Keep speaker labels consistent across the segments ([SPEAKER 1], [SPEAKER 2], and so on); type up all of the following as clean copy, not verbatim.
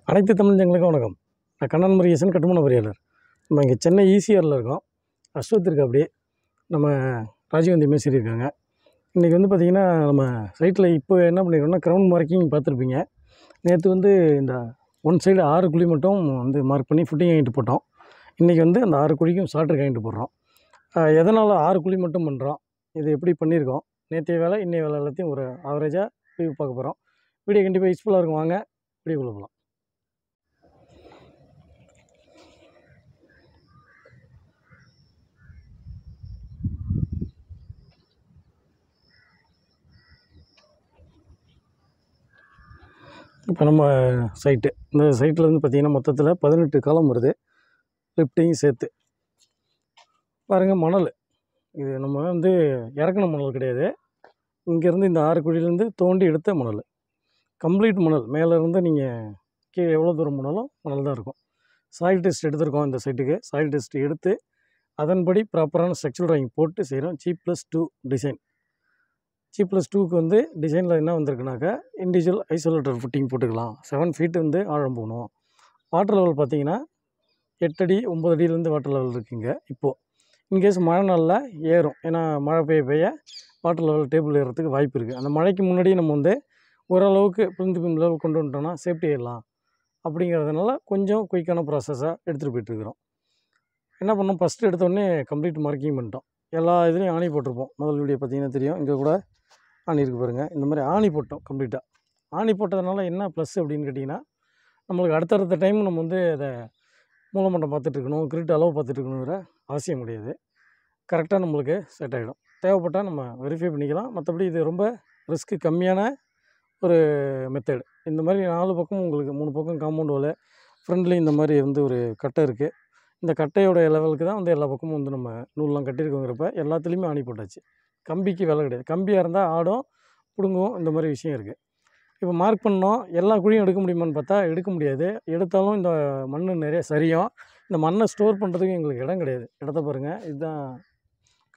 [SPEAKER 1] அனைத்து தமிழ் வணக்கம். நான் கண்ணன் முருகேசன், கட்டுமான பொறியாளர். நம்ம இங்கே சென்னை ஈசிஆரில் இருக்கோம். அஸ்வத்திற்கு அப்படியே நம்ம ராஜீவ்காந்தி மேஸ்திரி இருக்காங்க. இன்றைக்கி வந்து பார்த்திங்கன்னா, நம்ம சைட்டில் இப்போ என்ன பண்ணியிருக்கோம்னா, கிரவுண்ட் மார்க்கிங் பார்த்துருப்பீங்க. நேற்று வந்து இந்த ஒன் சைடு 6 குழி மட்டும் வந்து மார்க் பண்ணி ஃபுட்டிங் வாங்கிட்டு போட்டோம். இன்றைக்கி வந்து அந்த 6 குழிக்கும் ஷார்ட்ரு வாங்கிட்டு போடுறோம். எதனால் 6 குழி மட்டும் பண்ணுறோம், இது எப்படி பண்ணியிருக்கோம், நேற்றைய வேலை இன்றைய வேலை எல்லாத்தையும் ஒரு ஆவரேஜாக ரிவ்யூ பார்க்க போகிறோம். வீடியோ கண்டிப்பாக யூஸ்ஃபுல்லாக இருக்கும். வாங்க வீடியோக்குள்ளே போகலாம். இப்போ நம்ம சைட்டு, இந்த சைட்டில் வந்து பார்த்திங்கன்னா மொத்தத்தில் 18 காலம் வருது, லிஃப்ட்டையும் சேர்த்து. பாருங்கள், மணல் இது நம்ம வந்து இறக்குன மணல் கிடையாது. இங்கேருந்து இந்த 6 குழியிலேருந்து தோண்டி எடுத்த மணல், கம்ப்ளீட் மணல். மேலேருந்து நீங்கள் கீழே எவ்வளோ தூரம் போனாலும் மணல் தான் இருக்கும். சாயில் டெஸ்ட் எடுத்திருக்கோம் இந்த சைட்டுக்கு. சாயில் டெஸ்ட் எடுத்து அதன்படி ப்ராப்பரான ஸ்ட்ரக்சரல் ட்ராயிங் போட்டு செய்கிறோம். G+2 design. G+2க்கு வந்து டிசைனில் என்ன வந்திருக்குனாக்கா, இண்டிவிஜுவல் ஐசோலேட்டர் ஃபுட்டிங் போட்டுக்கலாம். 7 ஃபீட் வந்து ஆழம் போகணும். வாட்டர் லெவல் பார்த்திங்கன்னா 8 அடி 9 அடியிலேருந்து வாட்டர் லெவல் இருக்குங்க. இப்போது இன்கேஸ் மழை நாளில் ஏறும், ஏன்னா மழை பெய்ய வாட்டர் லெவல் டேபிள் ஏறுறதுக்கு வாய்ப்பு இருக்குது. அந்த மழைக்கு முன்னாடி நம்ம வந்து ஓரளவுக்கு பிளிந்து பிம் லெவல் கொண்டு வந்துட்டோம்னா சேஃப்டி ஆகிடலாம். அப்படிங்கிறதுனால கொஞ்சம் குயிக்கான ப்ராசஸாக எடுத்துகிட்டு போயிட்டுருக்குறோம். என்ன பண்ணோம், ஃபஸ்ட்டு எடுத்தோடனே கம்ப்ளீட் மார்க்கிங் பண்ணிட்டோம். எல்லா இதுலேயும் ஆணி போட்டிருப்போம். முதல் வீடியோ பார்த்திங்கன்னா தெரியும். இங்கே கூட ஆணி இருக்குது பாருங்கள். இந்த மாதிரி ஆணி போட்டோம் கம்ப்ளீட்டாக. ஆணி போட்டதுனால என்ன ப்ளஸ் அப்படின்னு கேட்டிங்கன்னா, நம்மளுக்கு அடுத்தடுத்த டைம் நம்ம வந்து அதை மூலமட்டம் பார்த்துட்ருக்கணும், கிரிட் அளவு பார்த்துட்ருக்கணுங்கிற அவசியம் கிடையாது. கரெக்டாக நம்மளுக்கு செட் ஆகிடும். தேவைப்பட்டால் நம்ம வெரிஃபை பண்ணிக்கலாம். மற்றபடி இது ரொம்ப ரிஸ்க்கு கம்மியான ஒரு மெத்தடு. இந்த மாதிரி 4 பக்கமும் உங்களுக்கு 3 பக்கம் காம்பவுண்ட் வாலு, ஃப்ரண்ட்லேயும் இந்த மாதிரி வந்து ஒரு கட்டை இருக்குது. இந்த கட்டையோடைய லெவலுக்கு தான் வந்து எல்லா பக்கமும் வந்து நம்ம நூல்லாம் கட்டியிருக்கோங்கிறப்ப எல்லாத்துலேயுமே ஆணி போட்டாச்சு. கம்பிக்கு வேலை கிடையாது. கம்பியாக இருந்தால் ஆடும், பிடுங்கும், இந்த மாதிரி விஷயம் இருக்குது. இப்போ மார்க் பண்ணோம். எல்லா குழியும் எடுக்க முடியுமான்னு பார்த்தா எடுக்க முடியாது. எடுத்தாலும் இந்த மண் நிறைய சரியும். இந்த மண்ணை ஸ்டோர் பண்ணுறதுக்கு எங்களுக்கு இடம் கிடையாது. இடத்த பாருங்கள், இதுதான்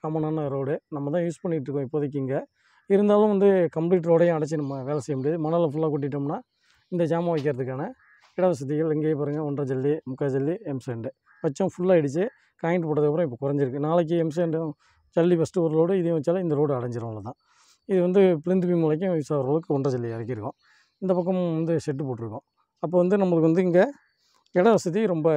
[SPEAKER 1] காமனான ரோடு. நம்ம தான் யூஸ் பண்ணிகிட்ருக்கோம் இப்போதைக்கு இங்கே. இருந்தாலும் வந்து கம்ப்ளீட் ரோடையும் அடைச்சி நம்ம வேலை செய்ய முடியாது. மணலை ஃபுல்லாக கொட்டிட்டோம்னா இந்த ஜாமான் வைக்கிறதுக்கான இட வசதிகள் இங்கேயே பாருங்கள். 1.5 ஜல்லி, 3/4 ஜல்லி, எம்சாண்டு வச்சோம். ஃபுல்லாகிடுச்சு. காயின்ட் போட்டதுக்கப்புறம் இப்போ குறைஞ்சிருக்கு. நாளைக்கு எம்சாண்டும் ஜல்லி ஃபஸ்ட்டு ஒரு லோடு, இதையும் வச்சாலும் இந்த ரோடு அடைஞ்சிரும். அவ்வளோதான். இது வந்து பிளிந்து பீம் வரைக்கும் யூஸ் ஆகிற அளவுக்கு 1.5 ஜல்லி இறக்கியிருக்கோம். இந்த பக்கம் வந்து ஷெட்டு போட்டிருக்கோம். அப்போ வந்து நம்மளுக்கு வந்து இங்கே இட வசதி ரொம்ப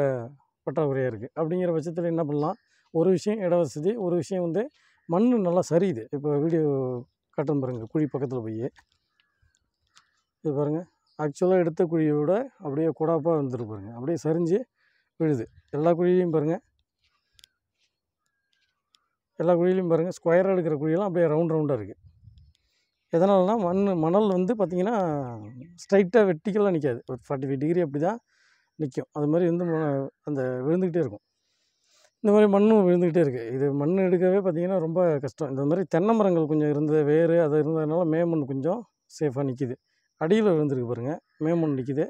[SPEAKER 1] பற்றாக்குறையாக இருக்குது. அப்படிங்கிற பட்சத்தில் என்ன பண்ணலாம், ஒரு விஷயம் இட வசதி, ஒரு விஷயம் வந்து மண் நல்லா சரியுது. இப்போ வீடியோ காட்டுறேன் பாருங்கள். குழி பக்கத்தில் போய் இது பாருங்கள். ஆக்சுவலாக எடுத்த குழியை விட அப்படியே குடாப்பாக வந்துருக்கு பாருங்கள். அப்படியே சரிஞ்சு விழுது. எல்லா குழியிலையும் பாருங்கள். எல்லா குழியிலையும் பாருங்கள். ஸ்கொயராக எடுக்கிற குழியெல்லாம் அப்படியே ரவுண்டாக இருக்குது. எதனாலனா மணல் வந்து பார்த்திங்கன்னா ஸ்ட்ரைட்டாக வெர்டிக்கலாக நிற்காது. ஒரு 45 டிகிரி அப்படி தான் நிற்கும். அது மாதிரி வந்து அந்த விழுந்துக்கிட்டே இருக்கும். இந்த மாதிரி மண்ணும் விழுந்துக்கிட்டே இருக்குது. இது மண் எடுக்கவே பார்த்திங்கன்னா ரொம்ப கஷ்டம். இந்த மாதிரி தென்னை மரங்கள் கொஞ்சம் இருந்தது, வேறு அது இருந்ததுனால மேமண் கொஞ்சம் சேஃபாக நிற்கிது. அடியில் விழுந்துருக்கு பாருங்கள். மேமண் நிற்கிது.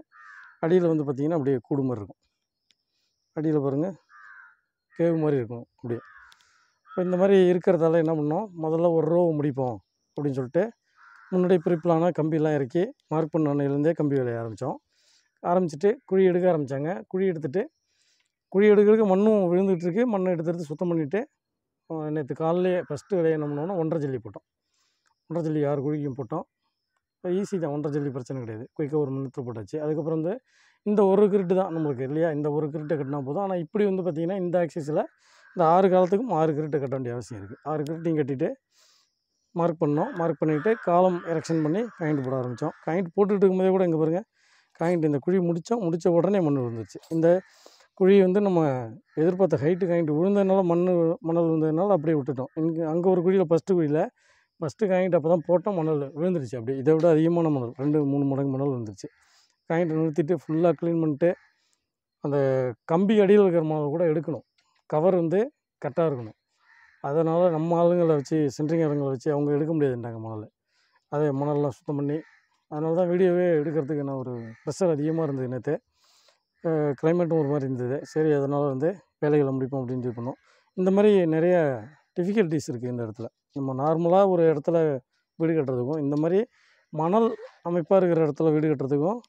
[SPEAKER 1] அடியில் வந்து பார்த்திங்கன்னா அப்படியே கூடு மாதிரி இருக்கும். அடியில் பாருங்கள், கேவு மாதிரி இருக்கும் அப்படியே. இப்போ இந்த மாதிரி இருக்கிறதால என்ன பண்ணோம், முதல்ல ஒரு ரோ முடிப்போம் அப்படின்னு சொல்லிட்டு முன்னாடியே ப்ரீப்ளானாக கம்பியெல்லாம் இறக்கி மார்க் பண்ண அன்னையிலேருந்தே கம்பி வேலையை ஆரம்பிச்சுட்டு குழி எடுக்க ஆரம்பித்தாங்க. குழி எடுத்துகிட்டு குழி எடுக்கிறதுக்கு மண்ணும் விழுந்துகிட்ருக்கு. மண்ணை எடுத்து சுத்தம் பண்ணிவிட்டு நேற்று காலையிலேயே ஃபஸ்ட்டு வேலையை என்ன பண்ணோம்னா 1.5 ஜல்லி போட்டோம். 1.5 ஜல்லி 6 குழிக்கும் போட்டோம். இப்போ ஈஸி தான். 1.5 ஜல்லி பிரச்சனை கிடையாது. குயிக்காக ஒரு மணி போட்டாச்சு. அதுக்கப்புறம் வந்து இந்த ஒரு கிரிட்டு தான் நம்மளுக்கு இல்லையா, இந்த ஒரு கிரிட்டை கட்டினா போதும். ஆனால் இப்படி வந்து பார்த்திங்கன்னா இந்த ஆக்சிஸில் இந்த 6 காலத்துக்கும் 6 கிரிட்டை கட்ட வேண்டிய அவசியம் இருக்குது. 6 கிரிட்டையும் கட்டிட்டு மார்க் பண்ணோம். மார்க் பண்ணிவிட்டு காலம் எரெக்ஷன் பண்ணி காயின்ட் போட ஆரம்பித்தோம். காயின்ட் போட்டுட்டு இருக்கும்போதே கூட இங்கே பாருங்கள், காயின்ட் இந்த குழி முடித்த உடனே மண் விழுந்துருச்சு. இந்த குழி வந்து நம்ம எதிர்பார்த்த ஹைட்டு காயின்ட் விழுந்ததுனால மணல் விழுந்ததுனால அப்படியே விட்டுட்டோம். அங்கே ஒரு குழியில் ஃபஸ்ட்டு காயின்ட் அப்போ தான் போட்டோம், மணல் விழுந்துருச்சு. அப்படியே இதை விட அதிகமான மணல் 2-3 மடங்கு மணல் விழுந்துருச்சு. காயின்ட் நிறுத்திட்டு ஃபுல்லாக க்ளீன் பண்ணிட்டு அந்த கம்பி அடியில் இருக்கிற மணல் கூட எடுக்கணும். கவர் வந்து கரெக்டாக இருக்கணும். அதனால் நம்ம ஆளுங்களை வச்சு, சென்ட்ரிங் ஆளுங்களை வச்சு அவங்க எடுக்க முடியாதுன்ட்டாங்க மணல். அதே மணல்லாம் சுத்தம் பண்ணி, அதனால தான் வீடியோவே எடுக்கிறதுக்கு என்ன ஒரு ப்ரெஷர் அதிகமாக இருந்தது நேற்று. கிளைமேட்டும் ஒரு மாதிரி இருந்தது. சரி, அதனால் வந்து வேலைகளை முடிப்போம் அப்படின்னு இது பண்ணோம். இந்த மாதிரி நிறைய டிஃபிகல்ட்டிஸ் இருக்குது இந்த இடத்துல. நம்ம நார்மலாக ஒரு இடத்துல வீடு கட்டுறதுக்கும், இந்த மாதிரி மணல் அமைப்பாக இருக்கிற இடத்துல வீடு கட்டுறதுக்கும்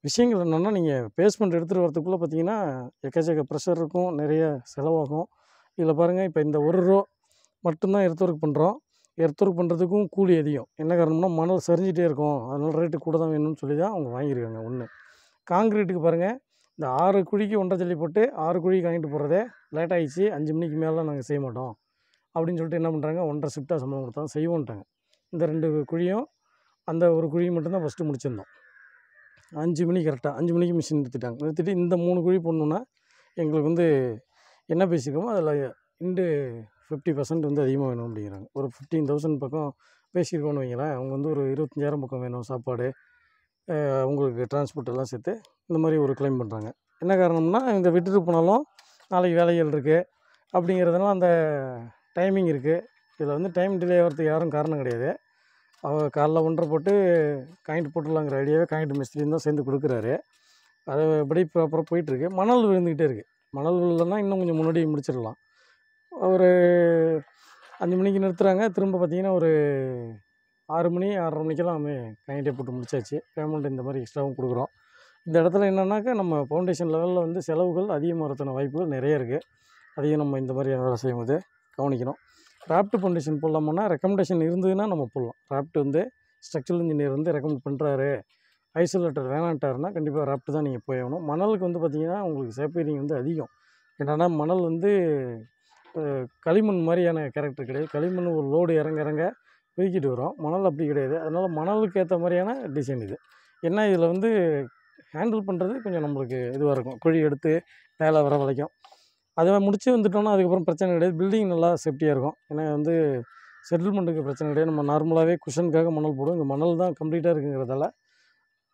[SPEAKER 1] விஷயங்கள் என்னென்னா, நீங்கள் பேஸ்மெண்ட் எடுத்துகிட்டு வரதுக்குள்ளே பார்த்தீங்கன்னா, எக்கச்சக்க ப்ரெஷர் இருக்கும், நிறைய செலவாகும். இதில் பாருங்கள், இப்போ இந்த ஒரு ரோ மட்டும்தான் எர்த் ஒர்க் பண்ணுறோம். எர்த் ஒர்க் பண்ணுறதுக்கும் கூலி அதிகம். என்ன காரணம்னா, மணல் சரிஞ்சிட்டே இருக்கும், அதனால ரேட்டு கூட தான் வேணும்னு சொல்லி தான் அவங்க வாங்கியிருக்காங்க. ஒன்று காங்கிரீட்டுக்கு பாருங்கள், இந்த 6 குழிக்கு 1.5 ஜல்லி போட்டு 6 குழி காங்கிட்டு போடுறதே லேட் ஆகிடுச்சு, 5 மணிக்கு மேலே நாங்கள் செய்ய மாட்டோம் அப்படின்னு சொல்லிட்டு என்ன பண்ணுறாங்க, 1.5 ஷிஃப்ட்டாக சம்பளம் கொடுத்தா செய்வோன்ட்டாங்க. இந்த 2 குழியும் அந்த ஒரு குழி மட்டும்தான் ஃபஸ்ட்டு முடிச்சிருந்தோம். 5 மணிக்கு கரெக்டாக 5 மணிக்கு மிஷின் நிறுத்திட்டு இந்த 3 குழி போடணுன்னா எங்களுக்கு வந்து என்ன பேசியிருக்கோமோ அதில் இன்டு 50% வந்து அதிகமாக வேணும் அப்படிங்கிறாங்க. ஒரு 15,000 பக்கம் பேசியிருக்கோன்னு வைங்களேன். அவங்க வந்து ஒரு 25,000 பக்கம் வேணும் சாப்பாடு, அவங்களுக்கு டிரான்ஸ்போர்ட் எல்லாம் சேர்த்து இந்த மாதிரி ஒரு கிளைம் பண்ணுறாங்க. என்ன காரணம்னா, இந்த விட்டுட்டு போனாலும் நாளைக்கு வேலைகள் இருக்குது அப்படிங்கிறதுனால அந்த டைமிங் இருக்குது. இதில் வந்து டைம் டிலே ஆகிறதுக்கு யாரும் காரணம் கிடையாது. அவர் காலைல 1.5 போட்டு காயின்ட் போட்டுடலாங்கிற ஐடியாவே காயின்ட் மிஸ்திரியும் தான் சேர்ந்து கொடுக்குறாரு. அது படி ப்ராப்பராக போயிட்டுருக்கு. மணல் விழுந்துக்கிட்டே இருக்குது. மணல் விழலைன்னா இன்னும் கொஞ்சம் முன்னாடி முடிச்சிடலாம். ஒரு 5 மணிக்கு நிறுத்துகிறாங்க. திரும்ப பார்த்திங்கன்னா ஒரு 6 மணி 6:30 மணிக்கெல்லாம் காயின்ட்டே போட்டு முடிச்சாச்சு. பேமெண்ட் இந்த மாதிரி எக்ஸ்ட்ராவும் கொடுக்குறோம். இந்த இடத்துல என்னன்னாக்கா, நம்ம ஃபவுண்டேஷன் லெவலில் வந்து செலவுகள் அதிகமாகிறதுக்கான வாய்ப்புகள் நிறைய இருக்குது. அதையும் நம்ம இந்த மாதிரியான வேலை செய்யும்போது கவனிக்கணும். ராப்ட் ஃபவுண்டேஷன் போடலாமான்னா, ரெக்கமெண்டேஷன் இருந்ததுன்னா நம்ம போடலாம். ராப்ட் வந்து ஸ்ட்ரக்சரல் இன்ஜினியர் வந்து ரெக்கமெண்ட் பண்ணுறாரு, ஐசோலேட்டர் வேணான்ட்டாருன்னா கண்டிப்பாக ராப்ட் தான் நீங்கள் போய் ஆகணும். மணலுக்கு வந்து பார்த்திங்கன்னா உங்களுக்கு சேப்பேரிங் வந்து அதிகம். என்னென்னா, மணல் வந்து களிமண் மாதிரியான கேரக்டர் கிடையாது. களிமண் ஒரு லோடு இறங்க இறங்க தூக்கிட்டு வரும். மணல் அப்படி கிடையாது. அதனால் மணலுக்கு ஏற்ற மாதிரியான டிசைன் இது. ஏன்னா இதில் வந்து ஹேண்டில் பண்ணுறது கொஞ்சம் நம்மளுக்கு இதுவாக இருக்கும். குழி எடுத்து மேலே வர வரைக்கும் அதை முடிச்சு வந்துட்டோம்னா அதுக்கப்புறம் பிரச்சனை கிடையாது. பில்டிங் நல்லா சேஃப்டியாக இருக்கும். ஏன்னா வந்து செட்டில்மெண்ட்டுக்கு பிரச்சனை கிடையாது. நம்ம நார்மலாகவே குஷனுக்காக மணல் போடுவோம். இங்கே மணல் தான் கம்ப்ளீட்டாக இருக்குங்கிறதால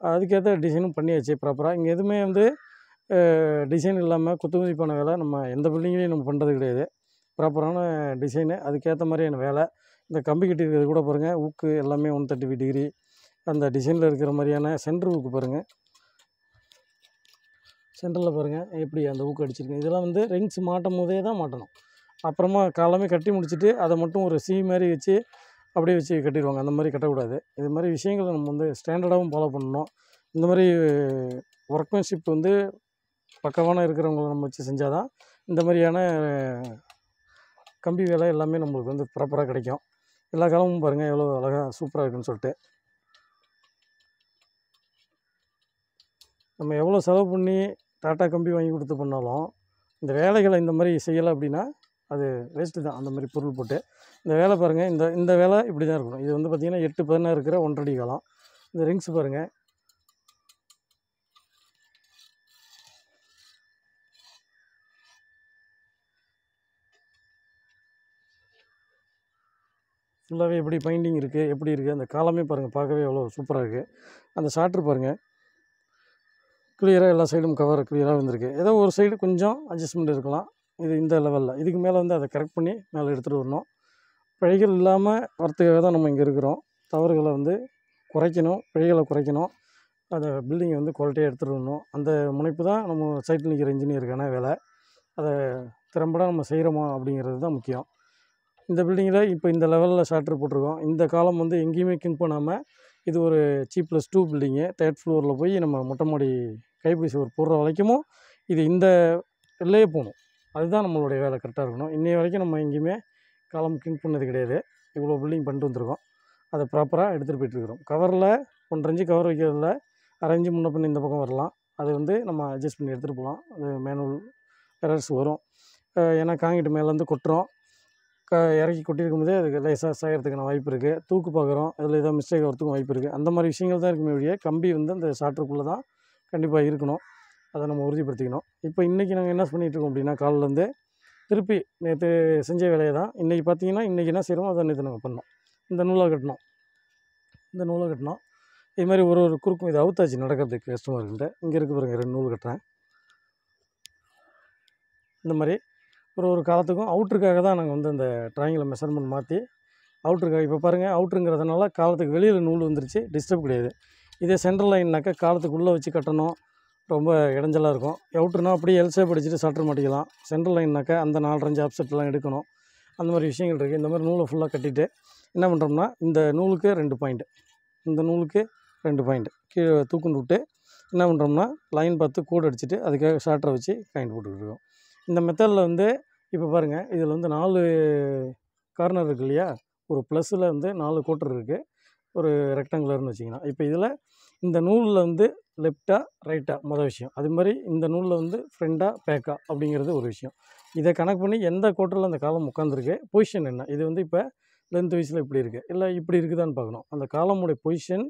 [SPEAKER 1] அதுக்கேற்ற டிசைனும் பண்ணியாச்சு ப்ராப்பராக. இங்கே எதுவுமே வந்து டிசைன் இல்லாமல் குத்துமதிப்பான வேலை நம்ம எந்த பில்டிங்லேயும் நம்ம பண்ணுறது கிடையாது. ப்ராப்பரான டிசைனு, அதுக்கேற்ற மாதிரியான வேலை. இந்த கம்பி கட்டியிருக்கிறது கூட பாருங்கள், ஊக்கு எல்லாமே 135 டிகிரி அந்த டிசைனில் இருக்கிற மாதிரியான சென்ட்ரு ஊக்கு பாருங்கள். சென்டரில் பாருங்கள் எப்படி அந்த ஊக்கு அடிச்சிருக்கு. இதெல்லாம் வந்து ரிங்ஸ் மாட்டும் போதே தான் மாட்டணும். அப்புறமா காலமே கட்டி முடிச்சுட்டு அதை மட்டும் ஒரு சி மாதிரி வச்சு அப்படியே வச்சு கட்டிடுவாங்க. அந்த மாதிரி கட்டக்கூடாது. இது மாதிரி விஷயங்களை நம்ம வந்து ஸ்டாண்டர்டாகவும் ஃபாலோ பண்ணணும். இந்த மாதிரி ஒர்க்மேன்ஷிப் வந்து பக்கவான இருக்கிறவங்கள நம்ம வச்சு செஞ்சால் தான் இந்த மாதிரியான கம்பி வேலை எல்லாமே நம்மளுக்கு வந்து ப்ராப்பராக கிடைக்கும். எல்லா காலமும் பாருங்கள் எவ்வளோ அழகாக சூப்பராக இருக்குன்னு சொல்லிட்டு. நம்ம எவ்வளோ செலவு பண்ணி டாட்டா கம்பி வாங்கி கொடுத்து பண்ணாலும் இந்த வேலைகளை இந்த மாதிரி செய்யலை அப்படின்னா அது வேஸ்ட்டு தான். அந்த மாதிரி பொருள் போட்டு இந்த வேலை பாருங்கள், இந்த வேலை இப்படி தான் இருக்கணும். இது வந்து பார்த்திங்கன்னா 8-16 இருக்கிற 1.5 அடி காலம். இந்த ரிங்ஸ் பாருங்கள், ஃபுல்லாகவே எப்படி பைண்டிங் இருக்குது, எப்படி இருக்குது, அந்த காலமே பாருங்கள் பார்க்கவே எவ்வளோ சூப்பராக இருக்குது. அந்த ஷாட்ரு பாருங்கள், கிளியராக எல்லா சைடும் கவர் கிளியராக வந்திருக்கு. ஏதோ ஒரு சைடு கொஞ்சம் அட்ஜஸ்ட்மெண்ட் இருக்கலாம். இது இந்த லெவலில் இதுக்கு மேலே வந்து அதை கரெக்ட் பண்ணி மேலே எடுத்துகிட்டு வரணும். பிழைகள் இல்லாமல் வரத்துக்காக தான் நம்ம இங்கே இருக்கிறோம். தவறுகளை வந்து குறைக்கணும், பிழைகளை குறைக்கணும், அதை பில்டிங்கை வந்து குவாலிட்டியாக எடுத்துகிட்டு வரணும். அந்த முனைப்பு தான் நம்ம சைட்டில் நிற்கிற இன்ஜினியருக்கான வேலை. அதை திறம்பட நம்ம செய்கிறோமா அப்படிங்கிறது தான் முக்கியம். இந்த பில்டிங்கில் இப்போ இந்த லெவலில் ஷாட்ரு போட்டிருக்கோம். இந்த காலம் வந்து எங்கேயுமே கிங்க் பண்ணாமல் இது ஒரு G+2 பில்டிங்கு. 3rd ஃப்ளோரில் போய் நம்ம மொட்டை மாடி கைப்பிடி சுவர் போடுற வரைக்கும் இது இந்த இதுலேயே போகணும். அதுதான் நம்மளுடைய வேலை கரெக்டாக இருக்கணும். இன்றைய வரைக்கும் நம்ம எங்கேயுமே காலம் கிங்க் பண்ணது கிடையாது. இவ்வளோ பில்டிங் பண்ணிட்டு வந்திருக்கோம். அதை ப்ராப்பராக எடுத்துகிட்டு போய்ட்டுருக்குறோம். கவரில் 1.5 இன்ச்சு கவர் வைக்கிறதில்ல, 1/2 இன்ச்சு முன்ன பின்ன இந்த பக்கம் வரலாம். அது வந்து நம்ம அட்ஜஸ்ட் பண்ணி எடுத்துகிட்டு போகலாம். அது மேனுவல் எரர்ஸ் வரும். ஏன்னா காங்கிட்டு மேலேருந்து கொட்டுறோம். இறக்கி கொட்டியிருக்கும் போதே அதுக்கு லேசாக சாயறதுக்கான வாய்ப்பு இருக்குது. தூக்கு பார்க்குறோம், அதில் ஏதோ மிஸ்டேக் வரத்துக்கும் வாய்ப்பு இருக்குது. அந்த மாதிரி விஷயங்கள் தான் இருக்குமே ஒழிய கம்பி வந்து அந்த ஷாட்ருக்குள்ளே தான் கண்டிப்பாக இருக்கணும். அதை நம்ம உறுதிப்படுத்திக்கணும். இப்போ இன்றைக்கி நாங்கள் என்ன பண்ணிகிட்ருக்கோம் அப்படின்னா, காலைலேருந்து திருப்பி நேற்று செஞ்ச வேலையை தான் இன்றைக்கி பார்த்தீங்கன்னா, இன்றைக்கி என்ன செய்கிறோமோ அதை நேற்று நாங்கள் பண்ணோம். இந்த நூலை கட்டினோம், இது மாதிரி ஒரு குறுக்கும் இது அவுத்தாச்சு நடக்கிறதுக்கு கஸ்டமர்கிட்ட. இங்கே இருக்குது பாருங்கள், 2 நூல் கட்டுறேன். இந்த மாதிரி ஒரு காலத்துக்கும் அவுட்ருக்காக தான் நாங்கள் வந்து அந்த ட்ராயிங்கில் மெஷர்மெண்ட் மாற்றி அவுட்ருக்காக இப்போ பாருங்கள், அவுட்ருங்கிறதுனால காலத்துக்கு வெளியில் நூல் வந்துருச்சு, டிஸ்டர்ப் கிடையாது. இதே சென்ட்ரல் லைன்னாக்கா காலத்துக்குள்ளே வச்சு கட்டணும், ரொம்ப இடைஞ்சலாக இருக்கும். அவுட்ருனா அப்படியே எல்சேப் அடிச்சுட்டு ஷட்டர் மாட்டிக்கலாம். சென்ட்ரல் லைன்னாக்கா அந்த 4 5 ஆப்செட்லாம் எடுக்கணும். அந்த மாதிரி விஷயங்கள் இருக்குது. இந்த மாதிரி நூலை ஃபுல்லாக கட்டிட்டு என்ன பண்ணுறோம்னா, இந்த நூலுக்கு 2 பாயிண்ட், இந்த நூலுக்கு 2 பாயிண்ட் கீழே தூக்குண்டு விட்டு என்ன பண்ணுறோம்னா லைன் பார்த்து கோடு அடிச்சுட்டு அதுக்காக ஷார்ட்டரை வச்சு காயின் போட்டுக்கிட்டு இருக்கோம். இந்த மெத்தடில் வந்து இப்போ பாருங்கள், இதில் வந்து 4 கார்னர் இருக்குது இல்லையா, ஒரு ப்ளஸில் வந்து 4 கோட்டர் இருக்குது, ஒரு ரெக்டாங்குலர்னு வச்சிங்கன்னா. இப்போ இதில் இந்த நூலில் வந்து லெஃப்டா ரைட்டா மொதல் விஷயம், அது மாதிரி இந்த நூலில் வந்து ஃப்ரண்டா பேக்கா அப்படிங்கிறது ஒரு விஷயம். இதை கணக்கு பண்ணி எந்த கோட்டரில் அந்த காலம் உட்காந்துருக்கு, பொசிஷன் என்ன, இது வந்து இப்போ லென்த் வைஸில் இப்படி இருக்குது இல்லை இப்படி இருக்குதான்னு பார்க்கணும். அந்த காலமுடைய பொசிஷன்,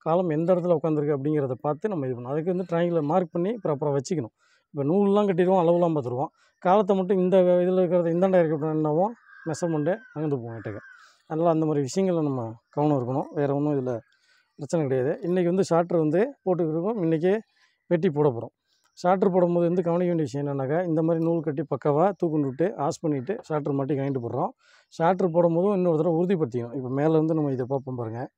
[SPEAKER 1] காலம் எந்த இடத்துல உட்காந்துருக்கு அப்படிங்கிறத பார்த்து நம்ம இது பண்ணணும். அதுக்கு வந்து ட்ராயிங்கில் மார்க் பண்ணி ப்ராப்பராக வச்சுக்கணும். இப்போ நூல்லாம் கட்டிடுவோம், அளவுலாம் பார்த்துருவோம், காலத்தை மட்டும் இந்த இதில் இருக்கிறத இந்தாண்ட இறக்கி விட்டோம் என்னாவும் மெஷர்மெண்ட்டு அங்கேருந்து போவோம் கிட்டக்க. அதனால் அந்த மாதிரி விஷயங்களில் நம்ம கவனம் இருக்கணும். வேறு ஒன்றும் இதில் பிரச்சனை கிடையாது. இன்றைக்கி வந்து ஷார்ட்ரு வந்து போட்டுக்கிருக்கோம், இன்றைக்கே வெட்டி போட போகிறோம். ஷார்ட்ரு போடும்போது வந்து கவனிக்க வேண்டிய விஷயம் என்னென்னாக்கா, இந்த மாதிரி நூல் கட்டி பக்காவாக தூக்குண்டு விட்டு ஆஸ் பண்ணிவிட்டு ஷார்ட்ரு மாட்டி வாங்கிட்டு போடுறோம். ஷார்ட்ரு போடும்போதும் இன்னொரு தடவை உறுதிப்படுத்திக்கணும். இப்போ மேலே வந்து நம்ம இதை பார்ப்போம் பாருங்கள்.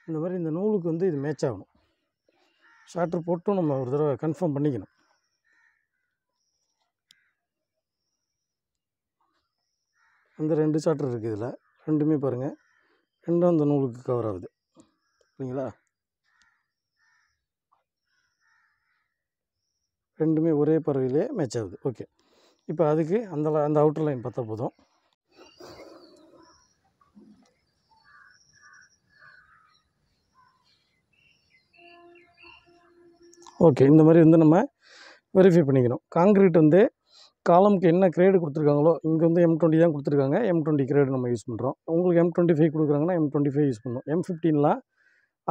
[SPEAKER 1] இந்த மாதிரி இந்த நூலுக்கு வந்து இது மேட்ச் ஆகணும். ஷார்ட்ரு போட்டும் நம்ம ஒரு தடவை கன்ஃபார்ம் பண்ணிக்கணும். அந்த 2 ஷார்ட்ரு இருக்குது இதில், ரெண்டுமே பாருங்கள், ரெண்டும் அந்த நூலுக்கு கவர் ஆகுது. சரிங்களா, ரெண்டுமே ஒரே பறவையிலே மேட்ச் ஆகுது. ஓகே, இப்போ அதுக்கு அந்த அவுட்டர் லைன் பார்த்தா போதும். ஓகே, இந்த மாதிரி வந்து நம்ம வெரிஃபை பண்ணிக்கணும். காங்க்ரீட் வந்து காலமுக்கு என்ன கிரேடு கொடுத்துருக்காங்களோ, இங்கே வந்து M20 தான் கொடுத்துருக்காங்க, M20 கிரேடு நம்ம யூஸ் பண்ணுறோம். உங்களுக்கு M25 கொடுக்குறாங்கன்னா M25 யூஸ் பண்ணணும். M15லாம்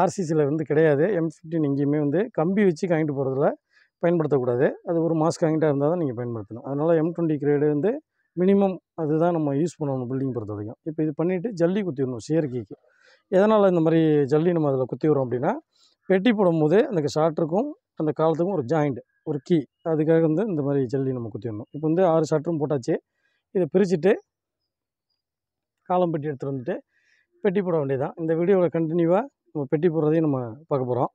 [SPEAKER 1] ஆர்சிசியில் வந்து கிடையாது. M15 எங்கேயுமே வந்து கம்பி வச்சு காங்கிட்டு போகிறதுல பயன்படுத்தக்கூடாது. அது ஒரு மாஸ் காங்கிட்டாக இருந்தால் தான் நீங்கள் பயன்படுத்தணும். அதனால் M20 கிரேடு வந்து மினிமம் அதுதான் நம்ம யூஸ் பண்ணணும் பில்டிங் பொறுத்த வரைக்கும். இப்போ இது பண்ணிவிட்டு ஜல்லி குத்திடணும் சேர்க்கைக்கு. எதனால் இந்த மாதிரி ஜல்லி நம்ம அதில் குத்தி வரோம் அப்படின்னா, பெட்டி போடும்போது அந்த ஷார்ட்ருக்கும் அந்த காலத்துக்கும் ஒரு ஜாயிண்ட், ஒரு கீ, அதுக்காக வந்து இந்த மாதிரி ஜல்லி நம்ம குத்திடணும். இப்போ வந்து 6 ஷார்ட்ரும் போட்டாச்சு. இதை பிரிச்சுட்டு காலம் பெட்டி எடுத்துகிட்டு வந்துட்டு பெட்டி போட வேண்டியதான். இந்த வீடியோவில் கண்டினியூவாக நம்ம பெட்டி போடுறதையும் நம்ம பார்க்க போகிறோம்.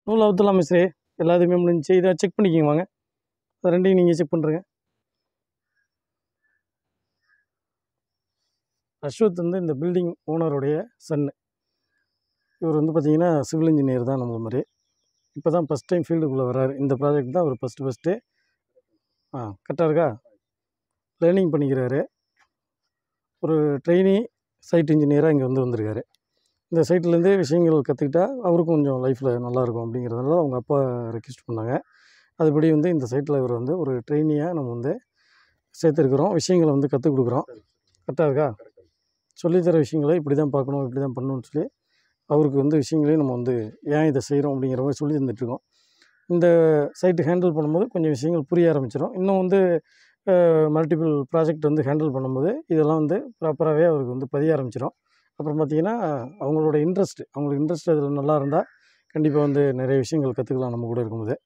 [SPEAKER 1] நூல் அவுத்துலாம் மிஸ்ரே, எல்லாத்தையுமே முடிஞ்சு. இதை செக் பண்ணிக்கிங்க வாங்க, ரெண்டையும் நீங்கள் செக் பண்ணுறங்க. அஸ்வத் வந்து இந்த பில்டிங் ஓனருடைய சன்னு. இவர் வந்து பார்த்திங்கன்னா சிவில் இன்ஜினியர் தான் நம்மள மாதிரி. இப்போ தான் ஃபஸ்ட் டைம் ஃபீல்டுக்குள்ளே வர்றாரு. இந்த ப்ராஜெக்ட் தான் அவர் ஃபஸ்ட்டு கரெக்டாக இருக்கா, லேர்னிங் பண்ணிக்கிறாரு. ஒரு ட்ரெயினி சைட் இன்ஜினியராக இங்கே வந்திருக்காரு. இந்த சைட்லேருந்தே விஷயங்கள் கற்றுக்கிட்டா அவருக்கும் கொஞ்சம் லைஃப்பில் நல்லாயிருக்கும் அப்படிங்கிறதுனால அவங்க அப்பா ரெக்வெஸ்ட் பண்ணாங்க. அதுபடி வந்து இந்த சைட்டில் இவர் வந்து ஒரு ட்ரெயினியாக நம்ம வந்து சேர்த்துருக்குறோம். விஷயங்களை வந்து கற்றுக் கொடுக்குறோம். கரெக்டாக இருக்கா, சொல்லித்தர விஷயங்களை இப்படி தான் பார்க்கணும், இப்படி தான் பண்ணணும்னு சொல்லி அவருக்கு வந்து விஷயங்களையும் நம்ம வந்து ஏன் இதை செய்கிறோம் அப்படிங்கிற மாதிரி சொல்லி தந்துட்டுருக்கோம். இந்த சைட்டு ஹேண்டில் பண்ணும்போது கொஞ்சம் விஷயங்கள் புரிய ஆரம்பிச்சிடும். இன்னும் வந்து மல்டிபிள் ப்ராஜெக்ட் வந்து ஹேண்டில் பண்ணும்போது இதெல்லாம் வந்து ப்ராப்பராகவே அவருக்கு வந்து பதிய ஆரம்பிச்சிடும். அப்புறம் பார்த்திங்கன்னா அவங்களோட அவங்களுக்கு இன்ட்ரெஸ்ட் அதில் நல்லா இருந்தால் கண்டிப்பாக வந்து நிறைய விஷயங்கள் கற்றுக்கலாம் நம்ம கூட இருக்கும்போது.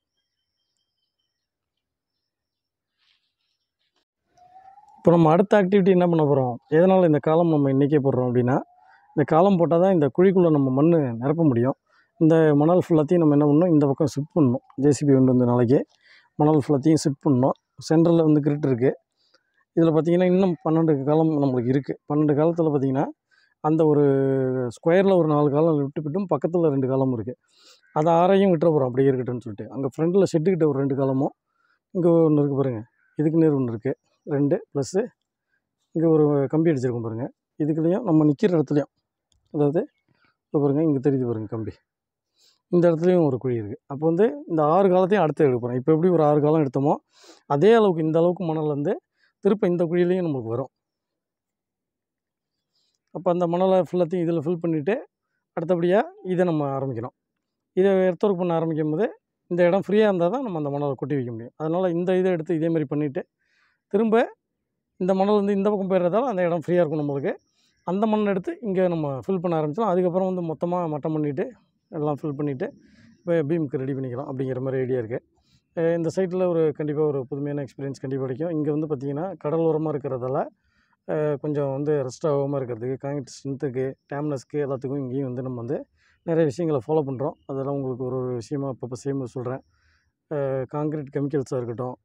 [SPEAKER 1] இப்போ நம்ம அடுத்த ஆக்டிவிட்டி என்ன பண்ண போகிறோம், எதனால் இந்த காலம் நம்ம இன்றைக்கே போடுறோம் அப்படின்னா, இந்த காலம் போட்டால் தான் இந்த குழிக்குள்ளே நம்ம மண் நிரப்ப முடியும். இந்த மணல் ஃபுல்லாத்தையும் நம்ம என்ன பண்ணணும், இந்த பக்கம் ஷிஃப்ட் பண்ணணும். ஜேசிபி கொண்டு வந்து நாளைக்கு மணல் ஃபுல்லாத்தையும் ஷிஃப்ட் பண்ணணும். சென்டரில் வந்து கிரிட் இருக்குது. இதில் பார்த்திங்கன்னா இன்னும் 12 காலம் நம்மளுக்கு இருக்குது. 12 காலத்தில் பார்த்திங்கன்னா அந்த ஒரு ஸ்கொயரில் ஒரு 4 காலம் விட்டுவிட்டும் பக்கத்தில் 2 காலம் இருக்குது. அதை 6ஐயும் விட்டுற போகிறோம் அப்படியே இருக்கட்டும்னு சொல்லிட்டு. அங்கே ஃப்ரண்ட்டில் ஷெட்டுக்கிட்ட ஒரு 2 காலமும், இங்கே ஒன்று இருக்குது பாருங்கள், இதுக்கு நேர் ஒன்று இருக்குது 2 ப்ளஸ்ஸு இங்கே ஒரு கம்பி அடிச்சிருக்கோம் பாருங்கள். இதுக்குள்ளேயும் நம்ம நிற்கிற இடத்துலையும், அதாவது இப்போ பாருங்கள் இங்கே தெரியுது பாருங்கள் கம்பி, இந்த இடத்துலையும் ஒரு குழி இருக்குது. அப்போ வந்து இந்த 6 காலத்தையும் அடுத்து எடுக்க போகிறோம். இப்போ எப்படி ஒரு 6 காலம் எடுத்தோமோ அதே அளவுக்கு இந்த அளவுக்கு மணல் வந்து திருப்ப இந்த குழியிலையும் நம்மளுக்கு வரும். அப்போ அந்த மணலை ஃபுல்லாத்தையும் இதில் ஃபில் பண்ணிவிட்டு அடுத்தபடியாக இதை நம்ம ஆரம்பிக்கணும். இதை எர்த்ஒர்க் பண்ண ஆரம்பிக்கும் போது இந்த இடம் ஃப்ரீயாக இருந்தால் தான் நம்ம அந்த மணலை கொட்டி வைக்க முடியும். அதனால் இந்த இதை எடுத்து இதேமாதிரி பண்ணிவிட்டு திரும்ப இந்த மணல் வந்து இந்த பக்கம் போயிடுறதால அந்த இடம் ஃப்ரீயாக இருக்கும் நம்மளுக்கு. அந்த மண் எடுத்து இங்கே நம்ம ஃபில் பண்ண ஆரம்பிச்சோம். அதுக்கப்புறம் வந்து மொத்தமாக மட்டம் பண்ணிவிட்டு எல்லாம் ஃபில் பண்ணிவிட்டு இப்போ பீமுக்கு ரெடி பண்ணிக்கலாம் அப்படிங்கிற மாதிரி ஐடியா இருக்குது. இந்த சைட்டில் ஒரு கண்டிப்பாக ஒரு புதுமையான எக்ஸ்பீரியன்ஸ் கண்டிப்பாக கிடைக்கும். இங்கே வந்து பார்த்திங்கன்னா கடல் ஓரமாக இருக்கிறதால கொஞ்சம் வந்து ரெஸ்ட் ஆகாமல் இருக்கிறதுக்கு, காங்கிரீட் ஸ்ட்ரென்த்துக்கு, டேம்னஸ்க்கு எல்லாத்துக்கும் இங்கேயும் வந்து நம்ம வந்து நிறைய விஷயங்களை ஃபாலோ பண்ணுறோம். அதெல்லாம் உங்களுக்கு ஒரு விஷயமாக அப்பப்போ செய்யும்போது சொல்கிறேன். காங்கிரீட் கெமிக்கல்ஸாக இருக்கட்டும்,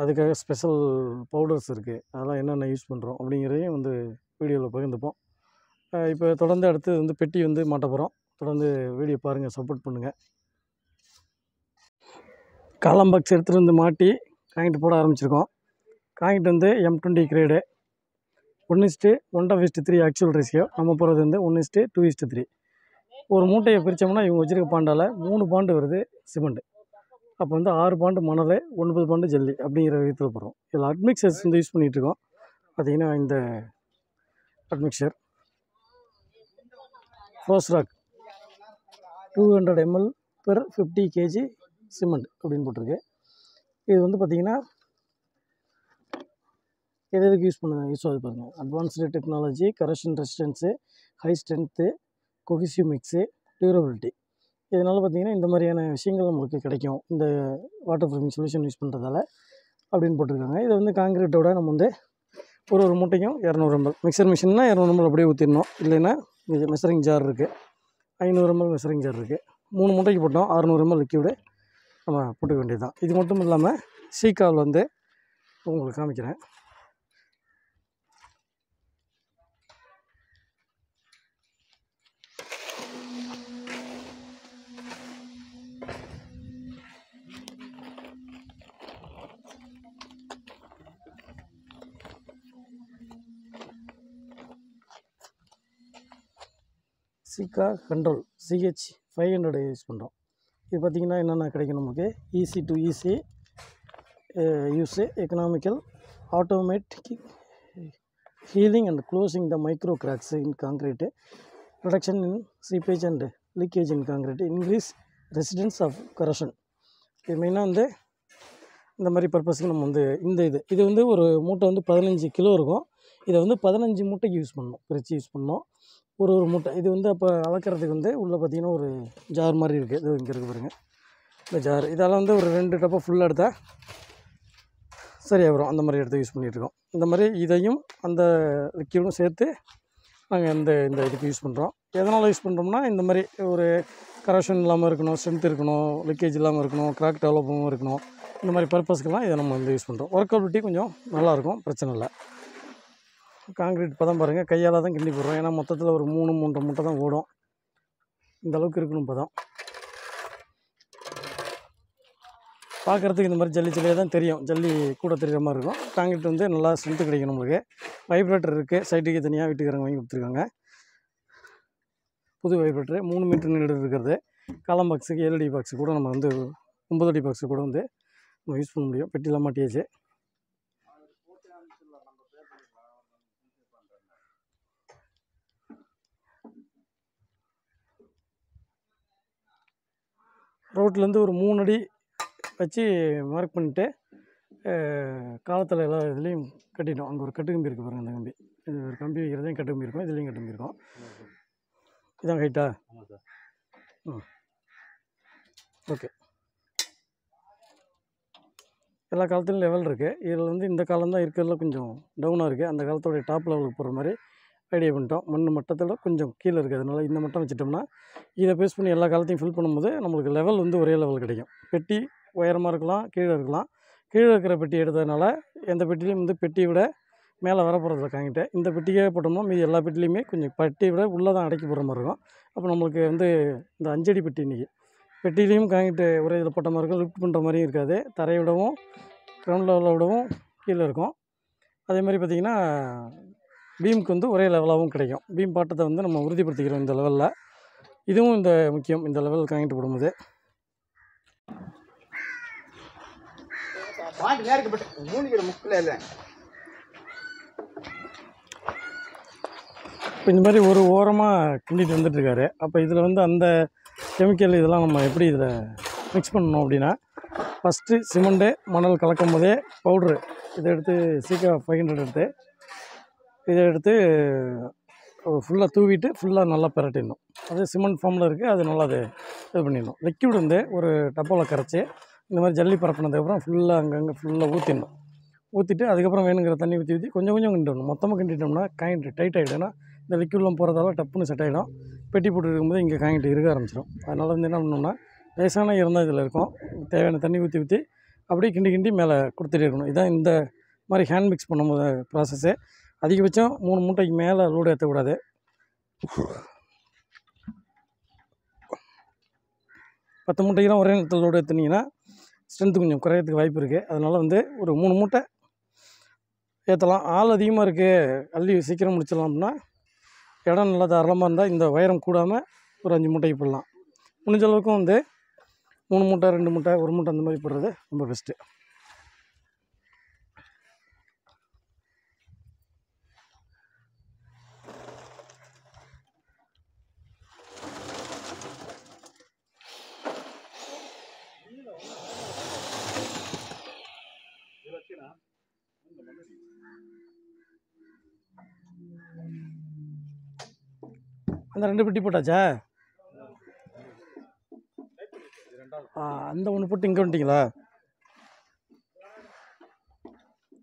[SPEAKER 1] அதுக்காக ஸ்பெஷல் பவுடர்ஸ் இருக்குது, அதெல்லாம் என்னென்ன யூஸ் பண்ணுறோம் அப்படிங்கிறதையும் வந்து வீடியோவில் பகிர்ந்துப்போம். இப்போ தொடர்ந்து அடுத்து வந்து பெட்டி வந்து மாட்ட போகிறோம். தொடர்ந்து வீடியோ பாருங்கள், சப்போர்ட் பண்ணுங்கள். காலம் பாக்ஸ் எடுத்துகிட்டு வந்து மாட்டி காங்கிட்டு போட ஆரம்பிச்சிருக்கோம். காங்கிட்டு வந்து M20 கிரேடு 1:1:3 ஆக்சுவல் ரேஷியோ. நம்ம போகிறது வந்து 1:2:3. ஒரு மூட்டையை பிரித்தோம்னா இவங்க வச்சுருக்க பாண்டால் 3 பாண்டு வருது சிமெண்ட். அப்போ வந்து 6 பாண்டு மணல், 9 பாண்டு ஜல்லி அப்படிங்கிற விதத்தில் போடுறோம். இதில் அட்மிக்சர்ஸ் வந்து யூஸ் பண்ணிகிட்ருக்கோம். பார்த்திங்கன்னா இந்த admixture Fosroc 200 ml per 50 kg cement அப்படின்னு போட்டிருக்கு. இது வந்து பார்த்திங்கன்னா எதுக்கு யூஸ் ஆகுது பாருங்கள். Advanced technology, corrosion resistance, high strength, cohesive mix, durability. இதனால் பார்த்திங்கன்னா இந்த மாதிரியான விஷயங்கள் நம்மளுக்கு கிடைக்கும் இந்த வாட்டர் ப்ரூஃபிங் சொல்யூஷன் யூஸ் பண்ணுறதால அப்படின்னு போட்டிருக்காங்க. இதை வந்து காங்கிரீட்டோட நம்ம வந்து ஒரு மூட்டைக்கும் 200 ml மிக்சர் மிஷின்னா 200 ml அப்படியே ஊற்றிடணும். இல்லைன்னா இது மெஷரிங் ஜார் இருக்குது, 500 ml மெஷரிங் ஜார் இருக்குது. 3 மூட்டைக்கு போட்டோம் 600 ml லிக்யூடு நம்ம போட்டுக்க வேண்டியது தான். இது மட்டும் இல்லாமல் சீக்கால் வந்து உங்களுக்கு காமிக்கிறேன். சீக்கா கண்ட்ரோல் CH500 யூஸ் பண்ணுறோம். இது பார்த்திங்கன்னா என்னென்ன கிடைக்கும் நமக்கு. Easy to easy use, economical, automatic healing and closing the micro cracks in concrete, reduction in seepage and leakage in concrete, increase resistance of corrosion. இது மெயினாக வந்து இந்த மாதிரி பர்பஸுக்கு நம்ம வந்து இது வந்து ஒரு மூட்டை வந்து 15 கிலோ இருக்கும். இதை வந்து 15 மூட்டைக்கு யூஸ் பண்ணணும், பிரித்து யூஸ் பண்ணணும் ஒரு மூட்டை. இது வந்து அப்போ அளக்கிறதுக்கு வந்து உள்ளே பார்த்திங்கன்னா ஒரு ஜார் மாதிரி இருக்குது. இது இங்கே இருக்குது பாருங்கள் இந்த ஜார். இதெல்லாம் வந்து ஒரு 2 டப்பா ஃபுல்லாக எடுத்தால் சரியாக வரும். அந்த மாதிரி எடுத்து யூஸ் பண்ணிகிட்ருக்கோம். இந்த மாதிரி இதையும் அந்த லிக்யூடும் சேர்த்து நாங்கள் இந்த இதுக்கு யூஸ் பண்ணுறோம். எதனால் யூஸ் பண்ணுறோம்னா இந்த மாதிரி ஒரு கரப்ஷன் இல்லாமல் இருக்கணும், ஸ்ட்ரென்த் இருக்கணும், லீக்கேஜ் இல்லாமல் இருக்கணும், கிராக் டெவலப்பும் இருக்கணும். இந்த மாதிரி பர்பஸ்க்கெல்லாம் இதை நம்ம வந்து யூஸ் பண்ணுறோம். ஒர்க்கபிலிட்டி கொஞ்சம் நல்லாயிருக்கும், பிரச்சனை இல்லை. காங்கிரீட் பதம் பாருங்கள், கையால் தான் கிண்டி போடுறோம். ஏன்னா மொத்தத்தில் ஒரு 3-3 மூட்டை தான் ஓடும். இந்த அளவுக்கு இருக்கணும் பதம். பார்க்குறதுக்கு இந்த மாதிரி ஜல்லியாக தான் தெரியும், ஜல்லி கூட தெரிகிற மாதிரி இருக்கும். காங்கிரீட் வந்து நல்லா ஸ்ட்ரென்த்து கிடைக்கும் நம்மளுக்கு. வைப்ரேட்டர் இருக்குது, சைட்டுக்கு தனியாக வீட்டுக்காரங்க வாங்கி கொடுத்துருக்காங்க. புது வைப்ரேட்டரு 3 மீட்டர் நீளம் இருக்கிறது. காலம் பாக்ஸுக்கு 7 அடி பாக்ஸு கூட நம்ம வந்து 9 அடி பாக்ஸு கூட வந்து நம்ம யூஸ் பண்ண முடியும். பெட்டிலாம் மாட்டியாச்சு. ரோட்லேருந்து ஒரு 3 அடி வச்சு மார்க் பண்ணிவிட்டு காலத்தில் எல்லா இதுலேயும் கட்டிட்டோம். அங்கே ஒரு கட்டு கம்பி இருக்குது பாருங்கள். அந்த கம்பி, இது ஒரு கம்பி வைக்கிறதையும் கட்டு கம்பி இருக்கும், இதுலேயும் கட்டு கம்பி இருக்கும். இதான் ஹைட்டா? ஓகே. எல்லா காலத்துலையும் லெவல் இருக்குது. இதில் வந்து இந்த காலம் தான் இருக்கிறதுல கொஞ்சம் டவுனாக இருக்குது. அந்த காலத்தோடைய டாப் லெவலுக்கு போகிற மாதிரி ஐடியா பண்ணிட்டோம். மண் மட்டத்தோட கொஞ்சம் கீழே இருக்குது. அதனால் இந்த மட்டம் வச்சுட்டோம்னா இதை பேஸ் பண்ணி எல்லா காலத்தையும் ஃபில் பண்ணும்போது நம்மளுக்கு லெவல் வந்து ஒரே லெவல் கிடைக்கும். பெட்டி உயரமாக இருக்கலாம், கீழே இருக்கலாம். கீழே இருக்கிற பெட்டி எடுத்ததுனால எந்த பெட்டிலையும் வந்து பெட்டியை விட மேலே வரப்போகிறதில்ல காங்கிட்ட. இந்த பெட்டியே போட்டோம்னா மீதி எல்லா பெட்டிலையுமே கொஞ்சம் பெட்டியை விட உள்ளே தான் அடக்கி போடுற மாதிரி இருக்கும். அப்போ நம்மளுக்கு வந்து இந்த 5 அடி பெட்டி இன்றைக்கி பெட்டிலையும் காங்கிட்டு ஒரே இதில் போட்ட மாதிரி இருக்கும். லிஃப்ட் பண்ணுற மாதிரியும் இருக்காது. தரையை விடவும் கிரவுண்ட் லெவலை விடவும் கீழே இருக்கும். அதே மாதிரி பார்த்திங்கன்னா பீமுக்கு வந்து ஒரே லெவலாகவும் கிடைக்கும். பீம் பாட்டத்தை வந்து நம்ம உறுதிப்படுத்திக்கிறோம் இந்த லெவலில். இதுவும் இந்த முக்கியம், இந்த லெவல் காங்கிட்டு போடும்போது. இப்போ இந்த மாதிரி ஒரு ஓரமாக கிண்டிட்டு வந்துட்டுருக்காரு. அப்போ இதில் வந்து அந்த கெமிக்கல் இதெல்லாம் நம்ம எப்படி இதில் மிக்ஸ் பண்ணணும் அப்படின்னா, ஃபஸ்ட்டு சிமெண்ட்டு மணல் கலக்கும் போதே பவுட்ரு இதை எடுத்து சீக்கா 500 எடுத்து இதை எடுத்து ஃபுல்லாக தூவிட்டு ஃபுல்லாக நல்லா பிரட்டிடணும். அது சிமெண்ட் ஃபார்மில் இருக்குது, அது நல்லா அது இது பண்ணிடணும். லிக்யூட் வந்து ஒரு டப்பாவில் கரைச்சி இந்த மாதிரி ஜல்லி பரப்பினதுக்கப்புறம் ஃபுல்லாக அங்கங்கே ஃபுல்லாக ஊற்றிடணும். ஊற்றிட்டு அதுக்கப்புறம் வேணுங்கிற தண்ணி ஊற்றி கொஞ்சம் கொஞ்சம் கிண்டிடணும். மொத்தமாக கிண்டிட்டோம்னா காயின்ட்டு டைட் ஆகிடும். ஏன்னா இந்த லிக்யூட்லாம் போகிறதால டப்புன்னு செட் ஆகிடும். பெட்டி போட்டு இருக்கும்போது இங்கே காயின்ட்டு இருக்க ஆரம்பிச்சிடும். அதனால் வந்து என்ன பண்ணணும்னா லேசான ஈரம் தான் இதில் இருக்கும். தேவையான தண்ணி ஊற்றி அப்படியே கிண்டி கிண்டி மேலே கொடுத்துட்டே இருக்கணும். இதுதான் இந்த மாதிரி ஹேண்ட் மிக்ஸ் பண்ணும்போது ப்ராசஸ்ஸு. அதிகபட்சம் 3 மூட்டைக்கு மேலே லோடு ஏற்றக்கூடாது. 10 மூட்டைக்கெலாம் ஒரே நேரத்தில் லோடு ஏற்றுனீங்கன்னா ஸ்ட்ரென்த்து கொஞ்சம் குறையிறதுக்கு வாய்ப்பு இருக்குது. அதனால் வந்து ஒரு 3 மூட்டை ஏற்றலாம். ஆள் அதிகமாக இருக்குது, அள்ளி சீக்கிரம் முடிச்சிடலாம் அப்படின்னா இடம் நல்லா தாராளமாக இருந்தால் இந்த உயரம் கூடாமல் ஒரு 5 மூட்டைக்கு போடலாம். முடிஞ்ச அளவுக்கும் வந்து 3 மூட்டை 2 மூட்டை 1 மூட்டை அந்த மாதிரி போடுறது ரொம்ப பெஸ்ட்டு. அந்த 2 பெட்டி போட்டாச்சா? அந்த ஒன்று போட்டு இங்கே வந்துட்டிங்களா?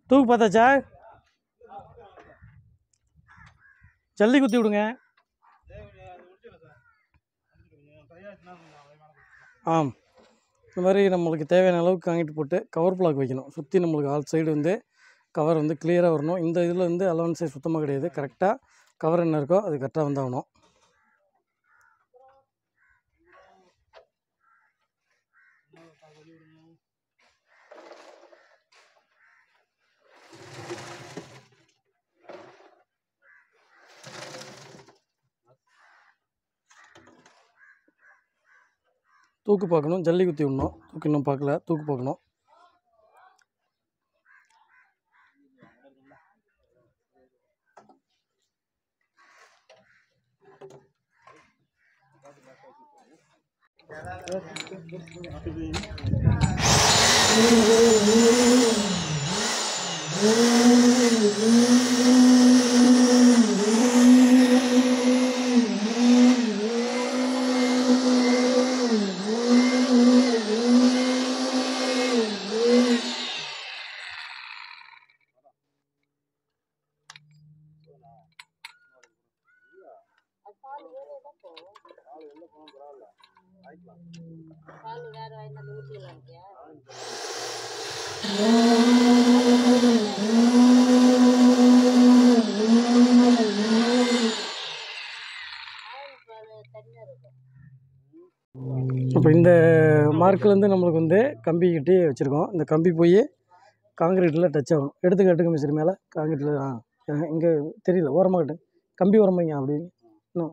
[SPEAKER 1] தூக்கு பார்த்தாச்சா? ஜல்லி குத்தி விடுங்க. இந்த மாதிரி நம்மளுக்கு தேவையான அளவுக்கு காங்கிட்டு போட்டு கவர் பிளாக் வைக்கணும். சுற்றி நம்மளுக்கு ஆல் சைடு வந்து கவர் வந்து கிளியராக வரணும். இந்த இதில் வந்து அலவன்ஸே சுத்தமாக கிடையாது. கரெக்டாக கவர் என்ன இருக்கோ அது கரெக்டாக வந்தாகணும். தூக்கு பார்க்கணும், ஜல்லி குத்தி விடணும். தூக்கு இன்னும் பார்க்கல, தூக்கு பார்க்கணும். இப்போ இந்த மார்க்லேருந்து நம்மளுக்கு வந்து கம்பி கட்டி வச்சுருக்கோம். இந்த கம்பி போய் காங்கிரீட்டில் டச் ஆகும். எடுத்துக்க மிஸ்ரி மேலே காங்கிரீட்டில் இங்கே தெரியல, ஓரமாக கட்டு, கம்பி ஓரமாங்க அப்படி இன்னும்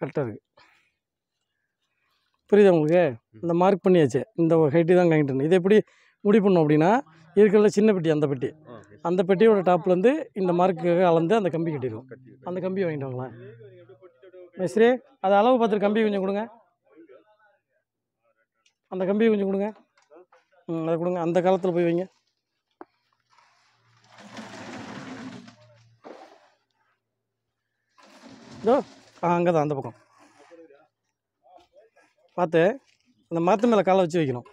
[SPEAKER 1] கரெக்டாக இருக்குது. புரியுதா உங்களுக்கு? இந்த மார்க் பண்ணியாச்சு. இந்த ஹைட்டு தான் காங்கிட்டு. இதை எப்படி முடிவு பண்ணோம் அப்படின்னா, இருக்கிறதுல சின்ன பெட்டி, அந்த பெட்டியோட டாப்லேருந்து இந்த மார்க்குக்காக அளந்து அந்த கம்பி கட்டிடுவோம். அந்த கம்பி வாங்கிட்டு வாங்களேன் மிஸ்ரி. அது அளவு பார்த்துட்டு கம்பி கொஞ்சம் கொடுங்க. அந்த கம்பியை கொஞ்சம் கொடுங்க. அதை கொடுங்க. அந்த காலத்தில் போய் வைங்க. இதோ அங்கே தான், அந்த பக்கம் பார்த்து அந்த மரத்து மேலே காலை வச்சு வைக்கணும்.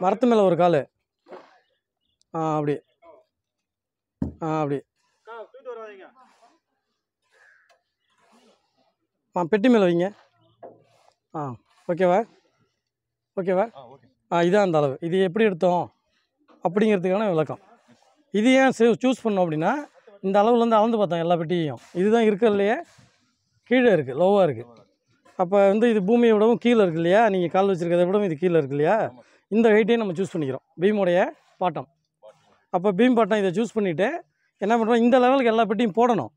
[SPEAKER 1] மரத்து மேலே ஒரு கால் அப்படி அப்படி பெட்டி மேலே வைங்க. ஓகேவா? இதான் அந்த அளவு. இது எப்படி எடுத்தோம் அப்படிங்கிறதுக்கான விளக்கம். இது ஏன் சூஸ் பண்ணோம் அப்படின்னா, இந்த அளவுலேருந்து அளந்து பார்த்தோம் எல்லா பெட்டியையும். இதுதான் இருக்கிறதுலையே கீழே இருக்குது, லோவாக இருக்குது. அப்போ வந்து இது பூமியை விடவும் கீழே இருக்குது இல்லையா? நீங்கள் கால் வச்சுருக்கிறத விடவும் இது கீழே இருக்குது இல்லையா? இந்த ஹைட்டையும் நம்ம சூஸ் பண்ணிக்கிறோம், பீமுடைய பாட்டம். அப்போ பீம் பாட்டம் இதை சூஸ் பண்ணிவிட்டு என்ன பண்ணுறோம், இந்த லெவலுக்கு எல்லா பெட்டியும் போடணும்.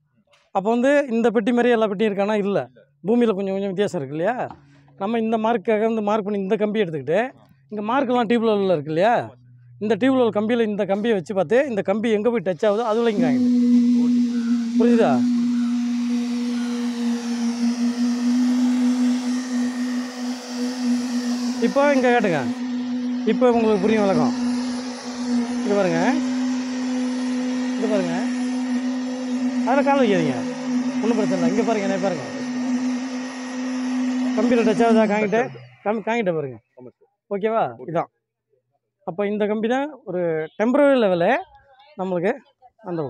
[SPEAKER 1] அப்போ வந்து இந்த பெட்டி மாதிரி எல்லா பெட்டியும் இருக்கானா? இல்லை, பூமியில் கொஞ்சம் வித்தியாசம் இருக்குது இல்லையா? நம்ம இந்த மார்க்காக வந்து மார்க் பண்ணி இந்த கம்பி எடுத்துக்கிட்டு, இங்கே மார்க்கெல்லாம் டியூப் லெவலில் இருக்குது இல்லையா? இந்த டியூப் லெவல் கம்பியில் இந்த கம்பியை வச்சு பார்த்து இந்த கம்பி எங்கே போய் டச் ஆகுதோ அதுல இங்கே ஆகிடுது. புரியுதா? இப்போ இங்கே கேட்டுங்க. இப்போ உங்களுக்கு புரியும் விளக்கம். இது பாருங்க, அதில் கால் வைக்காதீங்க, ஒன்றும் பிரச்சனை இல்லை. இங்கே பாருங்கள், என்ன பாருங்கள், கம்பியில் டச் ஆகுதா? காங்கிட்ட பாருங்கள். ஓகேவா? இதான். அப்போ இந்த கம்பி தான் ஒரு டெம்பரரி லெவலு நம்மளுக்கு அந்த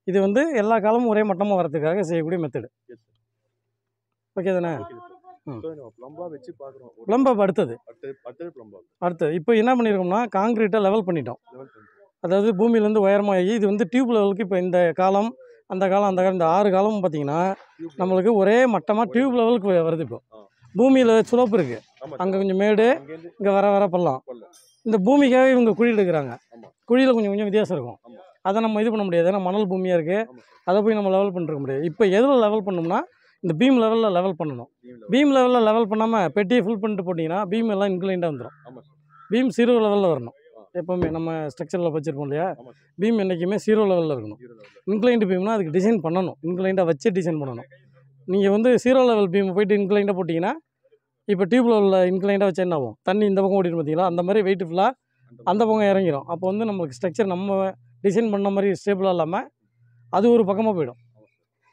[SPEAKER 1] இது வந்து எல்லா காலமும் ஒரே மட்டமாக வரதுக்காக செய்யக்கூடிய மெத்தடு. ஓகே தானே?
[SPEAKER 2] ப்ளம்பா வச்சு பார்க்குறோம்.
[SPEAKER 1] ப்ளம்பா அடுத்தது
[SPEAKER 2] அடுத்தது
[SPEAKER 1] இப்போ என்ன பண்ணியிருக்கோம்னா காங்கிரீட்டை லெவல் பண்ணிட்டோம். அதாவது பூமியிலேருந்து உயரமாகி இது வந்து டியூப் லெவலுக்கு இப்போ இந்த காலம் அந்த காலம் இந்த 6 காலமும் பார்த்தீங்கன்னா நம்மளுக்கு ஒரே மட்டமாக டியூப் லெவலுக்கு வருது. இப்போ பூமியில் ஸ்லோப் இருக்குது, அங்கே கொஞ்சம் மேடு, இங்கே வர பள்ளம். இந்த பூமிக்காக இவங்க குழி எடுக்கிறாங்க. குழியில் கொஞ்சம் கொஞ்சம் வித்தியாசம் இருக்கும். அதை நம்ம இது பண்ண முடியாது, ஏன்னா மணல் பூமியாக இருக்குது. அதை போய் நம்ம லெவல் பண்ணிருக்க முடியாது. இப்போ எதில் லெவல் பண்ணோம்னா இந்த பீம் லெவலில் லெவல் பண்ணணும். பீம் லெவலில் லெவல் பண்ணாமல் பெட்டியை ஃபுல் பண்ணிட்டு போட்டிங்கன்னா பீம் எல்லாம் இன்க்ளைண்டாக வந்துடும். பீம் 0 லெவலில் வரணும். எப்போவுமே நம்ம ஸ்ட்ரக்சரில் வச்சுருப்போம் இல்லையா, பீம் என்றைக்குமே 0 லெவலில் இருக்கணும். இன்க்ளைண்ட் பீம்னா அதுக்கு டிசைன் பண்ணணும், இன்க்ளைண்டாக வச்சு டிசைன் பண்ணணும். நீங்கள் வந்து 0 லெவல் பீம் போய்ட்டு இன்க்ளைண்டாக போட்டிங்கன்னா இப்போ டியூப் லெவலில் இன்க்ளைண்டாக வச்சா என்ன ஆகும், தண்ணி இந்த பக்கம் ஓடிட்டு பார்த்தீங்களா, அந்த மாதிரி வெயிட் ஃபுல்லாக அந்த பக்கம் இறங்கிடும். அப்போ வந்து நம்மளுக்கு ஸ்ட்ரக்சர் நம்ம டிசைன் பண்ண மாதிரி ஸ்டேபிளாக இல்லாமல் அது ஒரு பக்கமாக போயிடும்.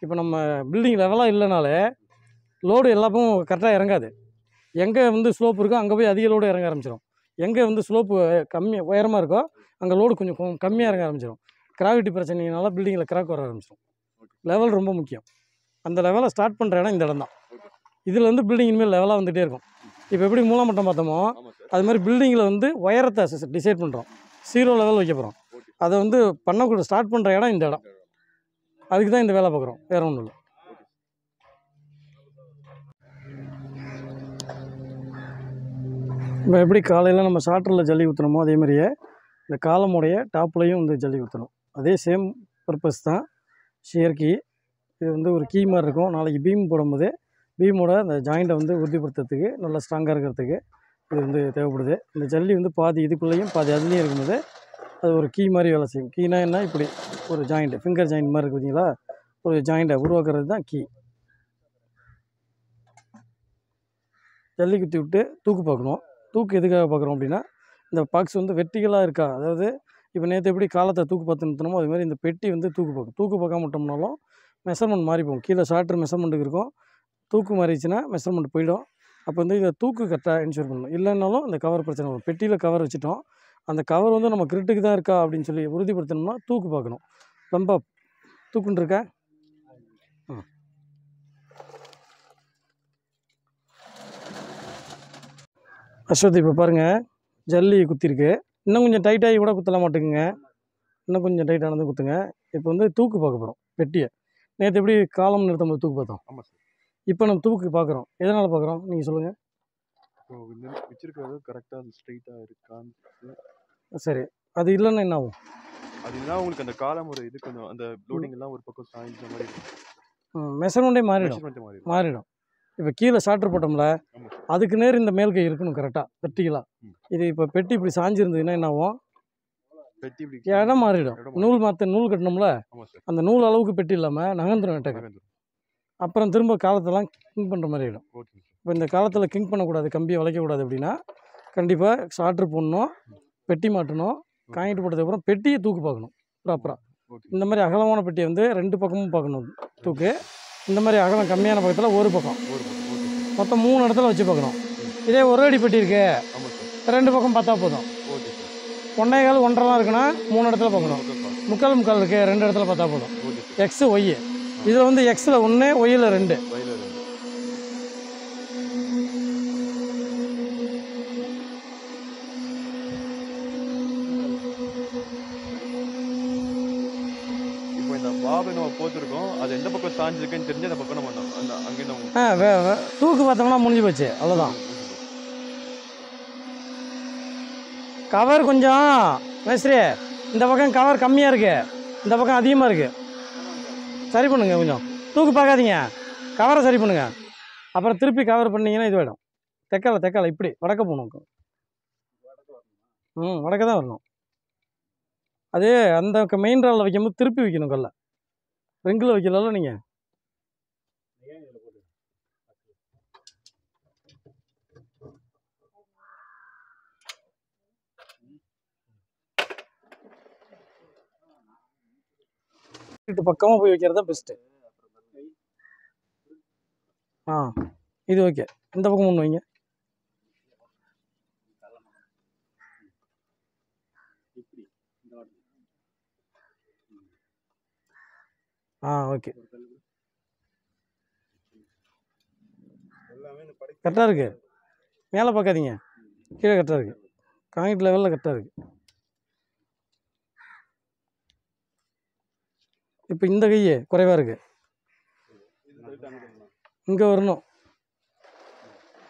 [SPEAKER 1] இப்போ நம்ம பில்டிங் லெவலாக இல்லைனாலே லோடு எல்லா பக்கம் கரெக்டாக இறங்காது. எங்கே வந்து ஸ்லோப் இருக்கோ அங்கே போய் அதிக லோடு இறங்க ஆரம்பிச்சிடும். எங்கே வந்து ஸ்லோப்பு கம்மி உயரமாக இருக்கோ அங்கே லோடு கொஞ்சம் கம்மியாக இறங்க ஆரம்பிச்சிடும். கிராவிட்டி பிரச்சனைனால பில்டிங்கில் கிராக் வர ஆரம்பிச்சிடும். லெவல் ரொம்ப முக்கியம். அந்த லெவலை ஸ்டார்ட் பண்ணுற இடம் இந்த இடம் தான். இதில் வந்து பில்டிங் இனிமேல் லெவலாக வந்துகிட்டே இருக்கும். இப்போ எப்படி மூலமட்டம் பார்த்தோமோ அது மாதிரி பில்டிங்கில் வந்து உயரத்தை டிசைட் பண்ணுறோம். 0 லெவல் வைக்க போகிறோம். அதை வந்து பண்ணக்கூட ஸ்டார்ட் பண்ணுற இடம் இந்த இடம். அதுக்கு தான் இந்த வேலை பார்க்குறோம், வேறு ஒன்றும் இல்லை. இப்போ எப்படி காலையில் நம்ம ஷார்ட்டரில் ஜல்லி ஊற்றணுமோ அதே மாதிரியே இந்த காலமுடைய டாப்லையும் வந்து ஜல்லி ஊற்றணும். அதே சேம் பர்பஸ் தான். ஷியர் கீ இது வந்து ஒரு கீ மாதிரி இருக்கும். நாளைக்கு பீம் போடும்போது பீமோட அந்த ஜாயிண்ட்டை வந்து உறுதிப்படுத்துறதுக்கு நல்லா ஸ்ட்ராங்காக இருக்கிறதுக்கு இது வந்து தேவைப்படுது. இந்த ஜல்லி வந்து பாதி இதுக்குள்ளேயும் பாதி அதுலேயும் இருக்கும்போது அது ஒரு கீ மாதிரி வேலை செய்யும். கீனா என்ன, இப்படி ஒரு ஜாயிண்ட்டு ஃபிங்கர் ஜாயிண்ட் மாதிரி இருக்குது பார்த்தீங்களா, ஒரு ஜாயிண்ட்டை உருவாக்குறது தான் கீ. ஜல்லி குத்தி விட்டு தூக்கு பார்க்கணும். தூக்கு எதுக்காக பார்க்குறோம் அப்படின்னா இந்த பாக்ஸ் வந்து வெர்டிகலாக இருக்கா, அதாவது இப்போ நேற்று எப்படி காலத்தை தூக்கு பார்த்து நிறுத்தணுமோ அது மாதிரி இந்த பெட்டி வந்து தூக்கு பார்க்கும். தூக்கு பார்க்காம விட்டோம்னாலும் மெஷர்மெண்ட் மாறி போகும். கீழே ஷார்ட்ரு மெஷர்மெண்ட்டுக்கு இருக்கும், தூக்கு மாறிடுச்சுன்னா மெஷர்மெண்ட் போயிடும். அப்போ வந்து இதை தூக்கு கரெக்டாக இன்ஷூர் பண்ணணும். இல்லைன்னாலும் இந்த கவர் பிரச்சனை வரும். பெட்டியில் கவர் வச்சுட்டோம், அந்த கவர் வந்து நம்ம கிரிட்டுக்கு தான் இருக்கா அப்படின்னு சொல்லி உறுதிப்படுத்தணும்னா தூக்கு பார்க்கணும். ரொம்ப தூக்குன்னு இருக்கா. அஸ்வத் இப்போ பாருங்கள் ஜல்லி குத்திருக்கு. இன்னும் கொஞ்சம் டைட்டாகி கூட குத்தலாம் மாட்டுக்குங்க, இன்னும் கொஞ்சம் டைட்டானது குத்துங்க. இப்போ வந்து தூக்கு பார்க்க போகிறோம் பெட்டியை. நேற்று எப்படி காலம் நிறுத்தும் போது தூக்கு பார்த்தோம், இப்போ நம்ம தூக்கு பார்க்குறோம். எதனால் பார்க்குறோம் நீங்கள் சொல்லுங்கள்.
[SPEAKER 2] வச்சிருக்கிறது கரெக்டாக ஸ்ட்ரைட்டாக இருக்கான்னு.
[SPEAKER 1] சரி, அது இல்லைன்னா என்ன ஆகும்?
[SPEAKER 2] அதுனா உங்களுக்கு அந்த காலம் ஒரு இது கொஞ்சம் அந்த லோடிங் எல்லாம் ஒரு பக்கம் சாய்ந்த மாதிரி
[SPEAKER 1] மெஷர்மெண்ட்டே மாறிடும். இப்போ கீழே ஷார்ட்ரு போட்டோம்ல, அதுக்கு நேர் இந்த மேல் கை இருக்கணும் கரெக்டாக வெர்டிகலாக. இது இப்போ பெட்டி இப்படி சாஞ்சிருந்ததுன்னா என்ன ஆகும், இடம் மாறிடும். நூல் நூல் கட்டணும்ல, அந்த நூல் அளவுக்கு பெட்டி இல்லாமல் நகர்ந்துடும் வெட்டக்கு. அப்புறம் திரும்ப காலத்தெல்லாம் கிங் பண்ணுற மாதிரி ஆகிடும். இப்போ இந்த காலத்தில் கிங் பண்ணக்கூடாது, கம்பியை வளைக்கக்கூடாது அப்படின்னா கண்டிப்பாக ஷார்ட்ரு போடணும், பெட்டி மாட்டணும். காயிட்டு போட்டதுக்கப்புறம் பெட்டியை தூக்கு பார்க்கணும் ப்ராப்பராக. இந்த மாதிரி அகலமான பெட்டியை வந்து 2 பக்கமும் பார்க்கணும் தூக்கு. இந்த மாதிரி அகலம் கம்மியான பக்கத்தில் ஒரு பக்கம், மொத்தம் 3 இடத்துல வச்சு பார்க்கணும். இதே ஒரு அடி பெட்டி இருக்கு, 2 பக்கம் பார்த்தா போதும். 1.25 1.5 இருக்குன்னா 3 இடத்துல பார்க்கணும். 3/4 இருக்குது, 2 இடத்துல பார்த்தா போதும். எக்ஸு ஒய், இதில் வந்து எக்ஸில் 1 ஒய்யில் 2.
[SPEAKER 2] போட்டுருக்கோம், அது எந்த பக்கம் சாஞ்சிருக்குன்னு தெரிஞ்சு அந்த பக்கம் நம்ம அங்கே
[SPEAKER 1] தூக்கு பார்த்தோம்னா முடிஞ்சு போச்சு, அவ்வளோதான். கவர் கொஞ்சம் மேஸ்திரி இந்த பக்கம் கவர் கம்மியாக இருக்குது, இந்த பக்கம் அதிகமாக இருக்குது. சரி பண்ணுங்க, கொஞ்சம் தூக்கு பார்க்காதீங்க, கவரை சரி பண்ணுங்க. அப்புறம் திருப்பி கவர் பண்ணிங்கன்னா இது வேணும். தெக்கலை இப்படி வடக்க போகணும். வடக்க தான் வரணும். அது அந்த மெயின் ராலில் வைக்கும்போது திருப்பி வைக்கணும், கல்லை ரெங்கில் வைக்கல நீங்கள். பக்கமாக போய் வைக்கிறது தான் பெஸ்ட்டு. இது ஓகே, இந்த பக்கம் ஒன்று வைங்க. ஓகே. கரெக்டாக இருக்குது. மேலே பார்க்காதீங்க, கீழே கரெக்டாக இருக்குது. காங்கிரீட் லெவலில் கரெக்டாக இருக்குது. இப்போ இந்த கை குறைவாக இருக்குது. இங்கே வரணும்,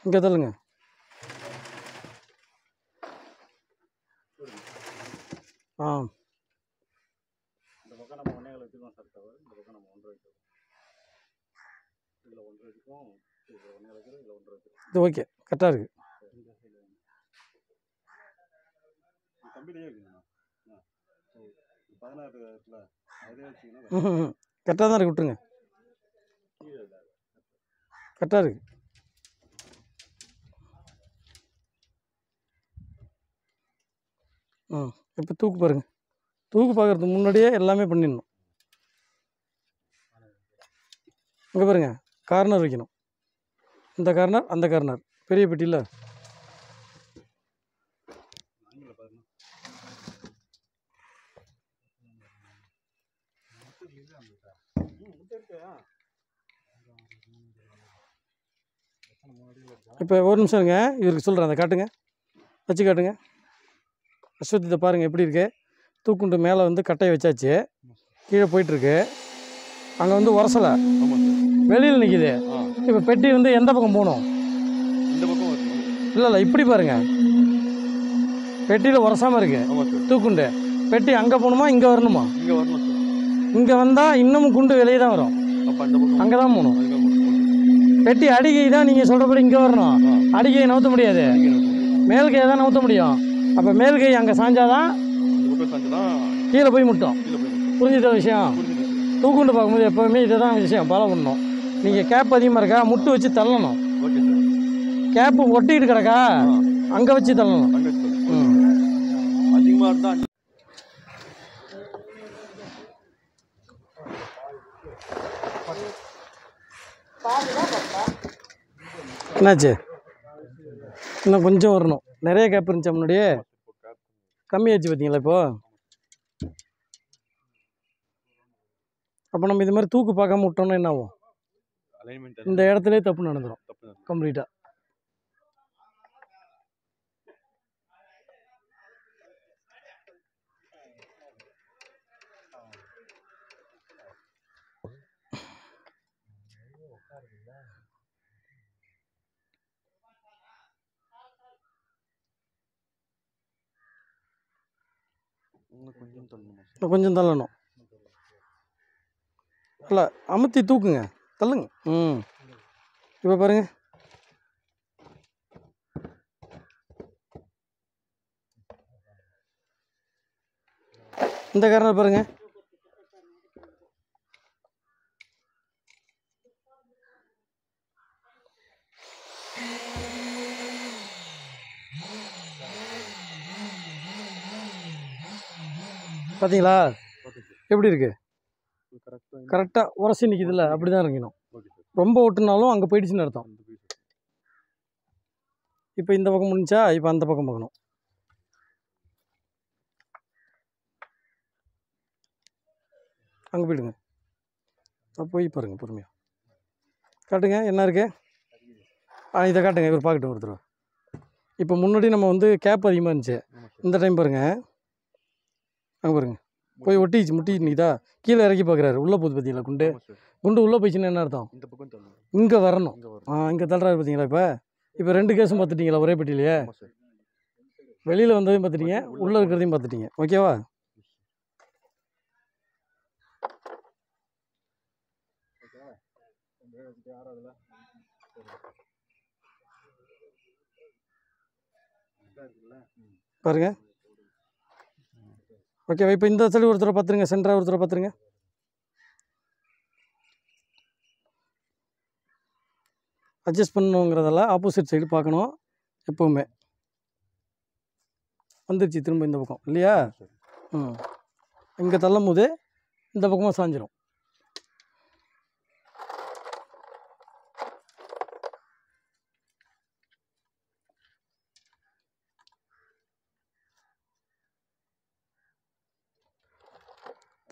[SPEAKER 1] இங்கே தள்ளுங்க. ஆ இது ஓகே, கரெக்டாக இருக்குது. கரெக்டாக தான் இருக்குது, விட்டுருங்க. கரெக்டாக இருக்குது. இப்போ தூக்கு பாருங்கள். தூக்கு பார்க்குறதுக்கு முன்னாடியே எல்லாமே பண்ணிடணும். இங்கே பாருங்கள், கார்னர் வைக்கணும். இந்த கார்னர், அந்த கார்னர், பெரிய பெட்டியில் இப்போ ஒரு நிமிஷம் இருங்க, இவருக்கு சொல்கிறேன். அதை காட்டுங்க, வச்சு காட்டுங்க. அஸ்வத், இதை பாருங்கள் எப்படி இருக்குது. தூக்குண்டு மேலே வந்து கட்டையை வச்சாச்சு, கீழே போயிட்டுருக்கு. அங்கே வந்து உரசலை வெளியில் நிற்கிது. இப்போ பெட்டி வந்து எந்த பக்கம் போகணும்? இல்லை இப்படி பாருங்கள், பெட்டியில் உரசாமல் இருக்குது தூக்குண்டு. பெட்டி அங்கே போகணுமா இங்கே வரணுமா? இங்கே வந்தால் இன்னமும் குண்டு வெளியே தான் வரும், அங்கே தான் போகணும். பெட்டி அடிகை தான் நீங்கள் சொல்கிறபடி இங்கே வரணும். அடிகையை நவுத்த முடியாது, மேல்கையை தான் நவுத்த முடியும். அப்போ மேல்கை அங்கே சாஞ்சாதான் கீழே போய் முட்டும். புரிஞ்சுத விஷயம்? தூக்குண்டு பார்க்கும்போது எப்போவுமே இதை தான் விஷயம் ஃபாலோ பண்ணணும். நீங்கள் கேப் அதிகமாக இருக்கா, முட்டு வச்சு தள்ளணும். கேப்பு ஒட்டிக்கிட்டு கிடக்கா, அங்கே வச்சு தள்ளணும்.
[SPEAKER 2] அதிகமாக இருந்தால்
[SPEAKER 1] என்னாச்சு? இன்னும் கொஞ்சம் வரணும். நிறைய கேப் இருந்துச்சு முன்னாடியே, கம்மியாச்சு பார்த்தீங்களா இப்போ. அப்போ நம்ம இது மாதிரி தூக்கு பார்க்காம விட்டோம்னா என்ன ஆகும்? இந்த இடத்துல தப்பு நடந்துடும் கம்ப்ளீட்டாக. கொஞ்சம் தள்ளணும். இல்லை அமுத்தி தூக்குங்க, தள்ளுங்க. இப்போ பாருங்க, இந்த காரணம் பாருங்க. பார்த்தீங்களா எப்படி இருக்கு? கரெக்டாக உரசி நிற்கிதுல்ல, அப்படி தான் இறங்கணும். ரொம்ப ஓட்டுனாலும் அங்கே போயிடுச்சுன்னு அர்த்தம். இப்போ இந்த பக்கம் முடிஞ்சா, இப்போ அந்த பக்கம் பார்க்கணும். அங்கே போயிடுங்க, போய் பாருங்கள் பொறுமையாக. காட்டுங்க என்ன இருக்கு. இதை காட்டுங்க, இவர் பார்க்கட்டும் ஒருத்தர். இப்போ முன்னாடி நம்ம வந்து கேப் அதிகமாக இருந்துச்சு, இந்த டைம் பாருங்கள். அங்கே பாருங்கள், போய் ஒட்டிச்சு முட்டிச்சு நிற்கிதா. கீழே இறக்கி பார்க்குறாரு, உள்ளே போகுது பார்த்தீங்களா குண்டு. குண்டு உள்ளே போயிடுச்சுன்னு என்ன அர்த்தம்? இங்கே வரணும். இங்கே தள்ளுறாரு பார்த்தீங்களா. இப்போ 2 கேஸும் பார்த்துட்டீங்களா ஒரே பெட்டியிலையே. வெளியில் வந்ததையும் பார்த்துட்டீங்க, உள்ளே இருக்கிறதையும் பார்த்துட்டீங்க. ஓகேவா? பாருங்க. ஓகேவா? இப்போ இந்த சைடு ஒருத்தரை பார்த்துருங்க, சென்டராக ஒருத்தரை பார்த்துருங்க. அட்ஜஸ்ட் பண்ணணுங்கிறதால ஆப்போசிட் சைடு பார்க்கணும் எப்போவுமே. வந்துருச்சு திரும்ப இந்த பக்கம் இல்லையா. இங்கே தள்ளும் போது இந்த பக்கமாக சாஞ்சிரும்.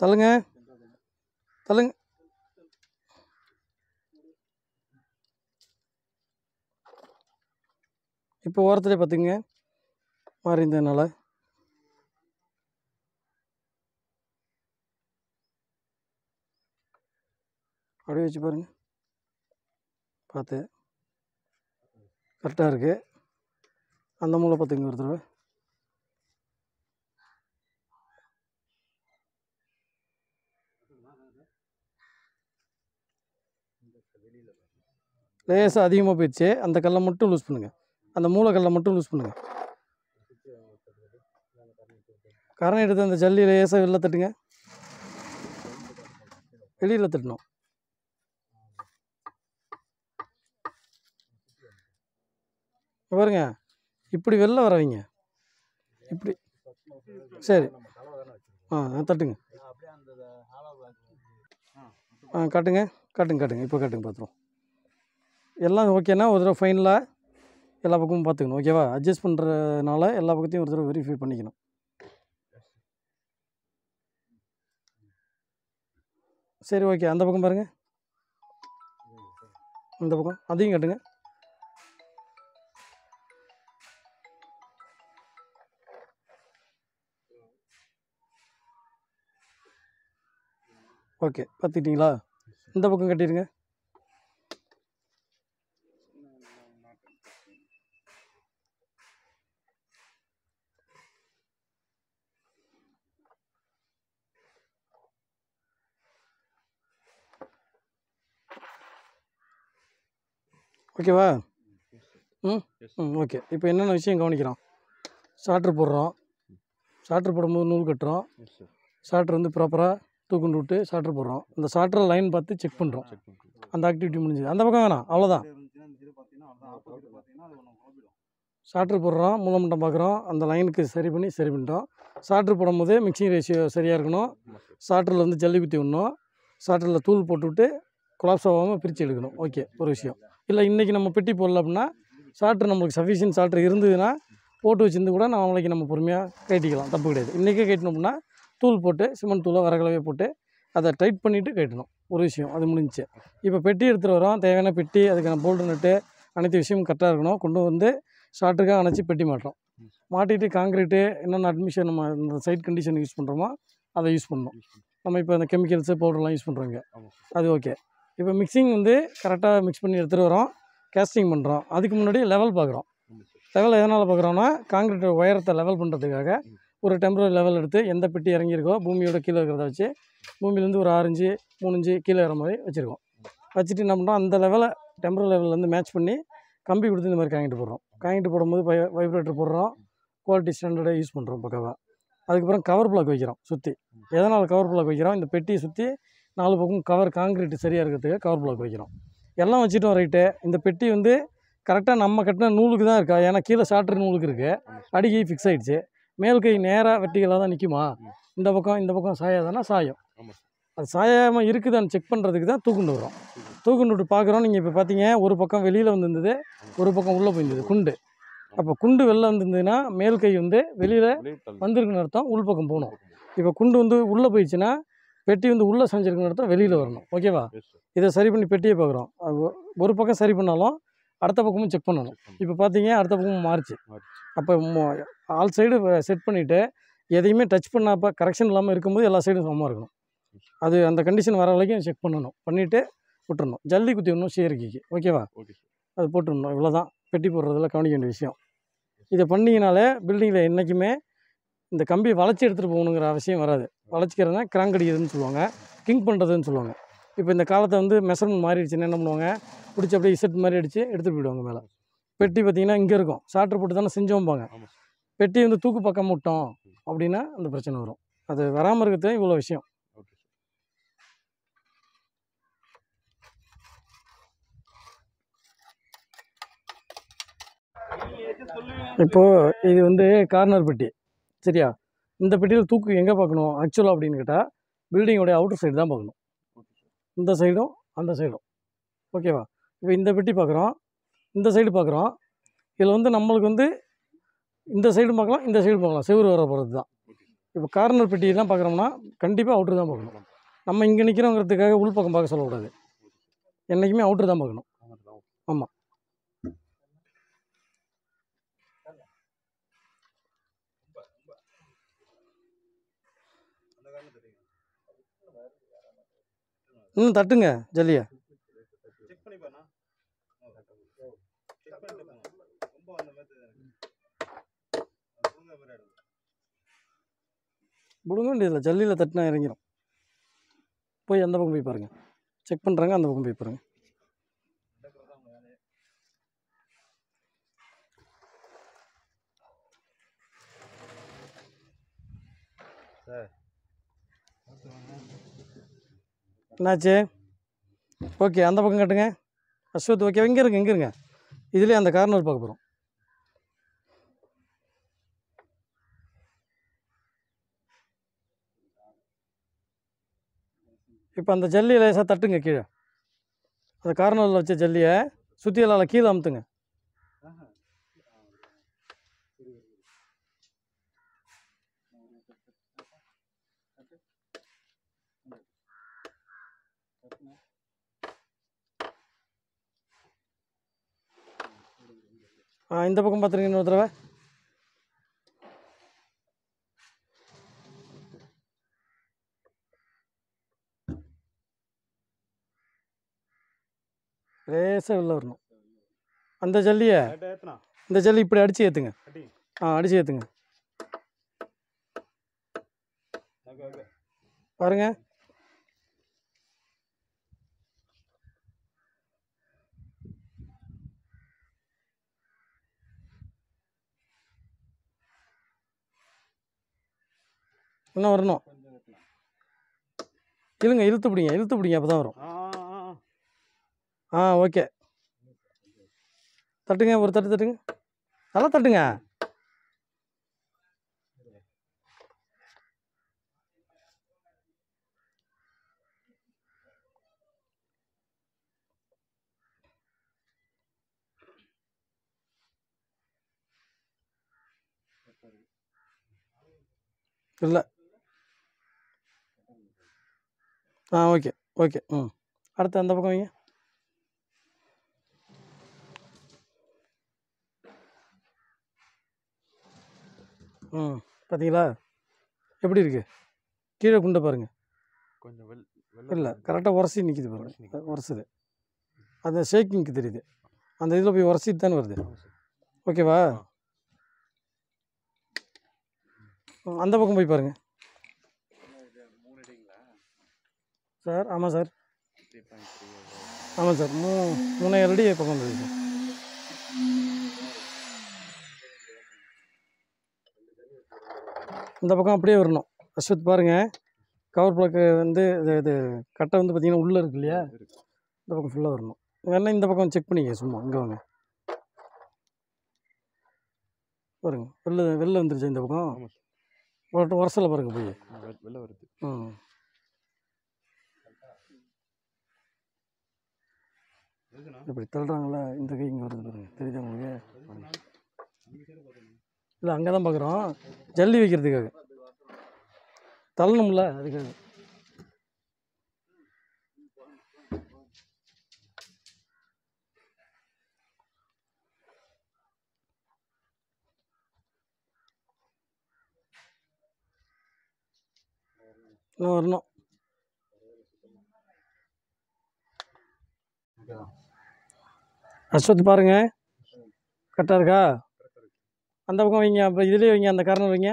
[SPEAKER 1] தள்ளுங்க, தள்ளுங்க. இப்போ ஓரத்துலேயே பார்த்துங்க மாறி இருந்ததுனால அப்படியே வச்சு பாருங்கள், பார்த்து கரெக்டாக இருக்குது. அந்த மூளை பார்த்துங்க ஒரு தடவை. லேசாக அதிகமாக போயிடுச்சு. அந்த கல்லை மட்டும் லூஸ் பண்ணுங்கள், அந்த மூளை கல்லை மட்டும் லூஸ் பண்ணுங்கள். கரணை எடுத்து அந்த ஜல்லி லேசாக வெளில தட்டுங்க, வெளியில் தட்டணும். பாருங்க, இப்படி வெளில வரவீங்க, இப்படி சரி. தட்டுங்க. காட்டுங்க காட்டுங்க காட்டுங்க, இப்போ காட்டுங்க பார்த்துருவோம். எல்லாம் ஓகேனா ஒரு தடவை ஃபைனலாக எல்லா பக்கமும் பார்த்துக்கணும். ஓகேவா? அட்ஜஸ்ட் பண்ணுறதுனால எல்லா பக்கத்தையும் ஒரு தடவை வெரிஃபை பண்ணிக்கணும். சரி, ஓகே. அந்த பக்கம் பாருங்கள், இந்த பக்கம் அதையும் காட்டுங்க. ஓகே, பார்த்துக்கிட்டிங்களா? இந்த பக்கம் கட்டிடுங்க. ஓகேவா? ஓகே. இப்போ என்னென்ன விஷயம் கவனிக்கிறோம்? ஸ்டார்ட்ரு போடுறோம், ஸ்டார்ட்ரு போடும்போது நூல் கட்டுறோம், ஸ்டார்ட்ரு வந்து ப்ராப்பராக தூக்குண்டு விட்டு ஸ்டார்ட்ரு போடுறோம். இந்த ஸ்டார்ட்ரு லைன் பார்த்து செக் பண்ணுறோம். அந்த ஆக்டிவிட்டி முடிஞ்சுது. அந்த பக்கம் வேணாம், அவ்வளோதான். ஸ்டார்ட்ரு போடுறோம், மூலமட்டம் பார்க்குறோம், அந்த லைனுக்கு சரி பண்ணிட்டோம். ஸ்டார்ட்ரு போடும்போது மிக்சிங் ரேஷியோ சரியாக இருக்கணும். ஸ்டார்ட்டரில் வந்து ஜல்லி குத்தி விடணும், ஸ்டார்ட்டரில் தூள் போட்டுவிட்டு கொலாப்ஸ் ஆகாமல் பிரித்து எடுக்கணும். ஓகே, ஒரு விஷயம். இல்லை இன்றைக்கி நம்ம பெட்டி போடல அப்படின்னா ஸ்டார்ட்ரு நம்மளுக்கு சஃபிஷியன்ட் ஸ்டார்ட்ரு இருந்ததுன்னா போட்டு வச்சிருந்து கூட நாளைக்கு நம்ம பொறுமையாக கட்டிக்கலாம், தப்பு கிடையாது. இன்றைக்கே கட்டணும்னா தூள் போட்டு சிமெண்ட் தூளை வரகலவே போட்டு அதை டைட் பண்ணிவிட்டு கட்டணும். ஒரு விஷயம், அது முடிஞ்சிச்சு. இப்போ பெட்டி எடுத்துகிட்டு வரோம், தேவையான பெட்டி, அதுக்கான போல்டு நட்டு அனைத்து விஷயமும் கரெக்டாக இருக்கணும். கொண்டு வந்து ஸ்டார்ட்டருக்காக அணைச்சி பெட்டி மாட்டுறோம். மாட்டிட்டு காங்கிரீட்டு என்னென்ன அட்மிஷன் நம்ம இந்த சைட் கண்டிஷன் யூஸ் பண்ணுறோமோ அதை யூஸ் பண்ணணும். நம்ம இப்போ அந்த கெமிக்கல்ஸு பவுடர்லாம் யூஸ் பண்ணுறோங்க, அது ஓகே. இப்போ மிக்சிங் வந்து கரெக்டாக மிக்ஸ் பண்ணி எடுத்துகிட்டு வரோம், கேஸ்டிங் பண்ணுறோம். அதுக்கு முன்னாடி லெவல் பார்க்குறோம். லெவல் எதனால் பார்க்குறோன்னா காங்கிரீட் உயரத்தை லெவல் பண்ணுறதுக்காக ஒரு டெம்பரரி லெவல் எடுத்து எந்த பெட்டி இறங்கியிருக்கோ பூமியோட கீழே இருக்கிறத வச்சு பூமியிலேருந்து ஒரு 6 இன்ச்சு 3 இன்ச்சு கீழே இற மாதிரி வச்சுருக்கோம். வச்சுட்டு என்ன பண்ணுறோம், அந்த லெவலை டெம்பரரி லெவல்லேருந்து மேட்ச் பண்ணி கம்பி கொடுத்து இந்த மாதிரி காங்கிட்டு போடுறோம். காங்கிட்டு போடும்போது வைப்ரேட்டர் போடுறோம், குவாலிட்டி ஸ்டாண்டர்டை யூஸ் பண்ணுறோம் பக்காவாக. அதுக்கப்புறம் கவர் பிளாக் வைக்கிறோம் சுற்றி. எதனால் கவர் பிளாக் வைக்கிறோம்? இந்த பெட்டியை சுற்றி 4 பக்கம் கவர் காங்கிரீட் சரியாக இருக்கிறதுக்கு கவர் பிளாக் வைக்கிறோம். எல்லாம் வச்சுட்டோம், ரைட்டு. இந்த பெட்டி வந்து கரெக்டாக நம்ம கட்டின நூலுக்கு தான் இருக்கா? ஏன்னா கீழே ஸ்டார்டர் நூலுக்கு இருக்குது, அடிக்கை ஃபிக்ஸ் ஆகிடுச்சு. மேல் கை நேராக வெட்டிகளாக தான் நிற்குமா? இந்த பக்கம் சாயாதானா? சாயம். அது சாயாமல் இருக்குதான்னு செக் பண்ணுறதுக்கு தான் தூக்குண்டு வரும். தூக்குண்டு விட்டு பார்க்குறோம். நீங்கள் இப்போ பார்த்தீங்க, ஒரு பக்கம் வெளியில் வந்துருந்தது, ஒரு பக்கம் உள்ளே போயிருந்தது குண்டு. அப்போ குண்டு வெளில வந்துருந்ததுன்னா மேல் கை வந்து வெளியில் வந்திருக்குன்னு அர்த்தம், உள் பக்கம் போகணும். இப்போ குண்டு வந்து உள்ளே போயிடுச்சுன்னா பெட்டி வந்து உள்ளே செஞ்சுருக்குன்னு அர்த்தம், வெளியில் வரணும். ஓகேவா? இதை சரி பண்ணி பெட்டியை பார்க்குறோம். ஒரு பக்கம் சரி பண்ணாலும் அடுத்த பக்கமும் செக் பண்ணணும். இப்போ பார்த்தீங்க, அடுத்த பக்கமும் மாறிச்சு. அப்போ ஆல் சைடு செட் பண்ணிவிட்டு எதையுமே டச் பண்ணாப்போ கரெக்ஷன் இல்லாமல் இருக்கும்போது எல்லா சைடும் சமமாக இருக்கணும். அது அந்த கண்டிஷன் வர வரைக்கும் செக் பண்ணணும், பண்ணிவிட்டு விட்டுறணும். ஜல்லி குத்தி விடணும் சீரக்கிக்கு. ஓகேவா? அது போட்டுடணும். இவ்வளோ தான் பெட்டி போடுறதுல கவனிக்க வேண்டிய விஷயம். இதை பண்ணிங்கனாலே பில்டிங்கில் என்றைக்குமே இந்த கம்பியை வளைச்சி எடுத்துகிட்டு போகணுங்கிற அவசியம் வராது. வளைச்சிக்கிறதுனா கிராங்க் அடிக்கிறதுன்னு சொல்லுவாங்க, கிங் பண்ணுறதுன்னு சொல்லுவாங்க. இப்போ இந்த காலத்தை வந்து மெஷர்மெண்ட் மாறிடுச்சுன்னா என்ன பண்ணுவாங்க, பிடிச்சி அப்படியே இசட் மாதிரி அடித்து எடுத்துகிட்டு போயிடுவாங்க மேலே. பெட்டி பார்த்திங்கன்னா இங்கே இருக்கும், ஷார்ட்ரு போட்டு தானே செஞ்சோம்பாங்க. பெட்டி வந்து தூக்கு பக்கம் விட்டோம் அப்படின்னா அந்த பிரச்சனை வரும். அது வராமல் இருக்கிறது இவ்வளோ விஷயம். இப்போது இது வந்து கார்னர் பெட்டி, சரியா? இந்த பெட்டியில் தூக்கு எங்கே பார்க்கணும் ஆக்சுவலாக அப்படின்னு கேட்டால் பில்டிங்கோடைய அவுட்டர் சைடு தான் பார்க்கணும், இந்த சைடும் அந்த சைடும். ஓகேவா? இப்போ இந்த பெட்டி பார்க்குறோம், இந்த சைடு பார்க்குறோம். இதில் வந்து நம்மளுக்கு வந்து இந்த சைடும் பார்க்கலாம், இந்த சைடும் பார்க்கலாம், செவுறு வர போகிறது தான். இப்போ கார்னர் பெட்டியெல்லாம் பார்க்குறோம்னா கண்டிப்பாக அவுட்ரு தான் பார்க்கணும். நம்ம இங்கே நிற்கிறோங்கிறதுக்காக உள் பக்கம் பார்க்க சொல்லக்கூடாது, என்றைக்குமே அவுட்ரு தான் பார்க்கணும். ஆமாம். தட்டுங்க ஜல்லியை. பிடுங்க வேண்டியதில்லை, ஜல்லியில் தட்டினா இறங்கிடும். போய் அந்த பக்கம் போய் பாருங்கள், செக் பண்ணுறாங்க, அந்த பக்கம் போய் பாருங்கள். என்னாச்சு? ஓகே, அந்த பக்கம் கட்டுங்க. அஸ்வத் ஓகே, இங்கே இருங்க. இதுலேயே அந்த கார்னர் பார்க்க போகிறோம். இப்போ அந்த ஜல்லியை லேசாக தட்டுங்க கீழே. அந்த கார்னரில் வச்ச ஜல்லியை சுற்றியலால் கீழே அமுத்துங்க. இந்த பக்கம் பார்த்துருங்க இன்னொரு தடவை. லேசாக வெளில வரணும் அந்த ஜல்லியை. இந்த ஜல்லி இப்படி அடித்து ஏற்றுங்க. அடித்து ஏற்றுங்க பாருங்க. இன்னும் வரணும். இழுத்து பிடிங்க அப்போ தான் வரும். ஓகே, தட்டுங்க, ஒரு தட்டுங்க, நல்லா தட்டுங்க. இல்லை ஓகே. அடுத்து அந்த பக்கம் வைங்க. பார்த்தீங்களா எப்படி இருக்கு? கீழே குண்டை பாருங்கள்.
[SPEAKER 2] கொஞ்சம்
[SPEAKER 1] இல்லை, கரெக்டாக உரசி நிற்கிது பாருங்கள். உரசுது, அந்த ஷேக்கிங்க்கு தெரியுது. அந்த இதில் போய் உரசிட்டு தானே வருது. ஓகேவா? அந்த பக்கம் போய் பாருங்கள் சார். ஆமாம் சார், ஆமாம் சார். 3.5 அடி பக்கம் வந்துருக்கு சார். இந்த பக்கம் அப்படியே வரணும். அஸ்வத் பாருங்கள், கவர் பிளாக்கு வந்து இது கட்டை வந்து பார்த்திங்கன்னா உள்ளே இருக்கு இல்லையா? இந்த பக்கம் ஃபுல்லாக வரணும். வேணா இந்த பக்கம் செக் பண்ணிக்க, சும்மா இங்கே வாங்க பாருங்கள். வெளில வந்துருச்சு இந்த பக்கம். உரசலை பாருங்கள் போய்
[SPEAKER 2] வெளில வருது.
[SPEAKER 1] இப்படி தள்ளுறாங்களா, இந்த கை இங்கே வருது பாருங்கள், தெரியுது உங்களுக்கு? இல்லை, அங்கே தான் பார்க்குறோம், ஜல்லி வைக்கிறதுக்காக தள்ளணும்ல, அதுக்காக. இன்னும் வரணும். அஸ்வத் பாருங்க, கரெக்டாக இருக்கா? அந்த பக்கம் வைங்க, அப்புறம் இதுலேயே வைங்க, அந்த கார்னர் வைங்க.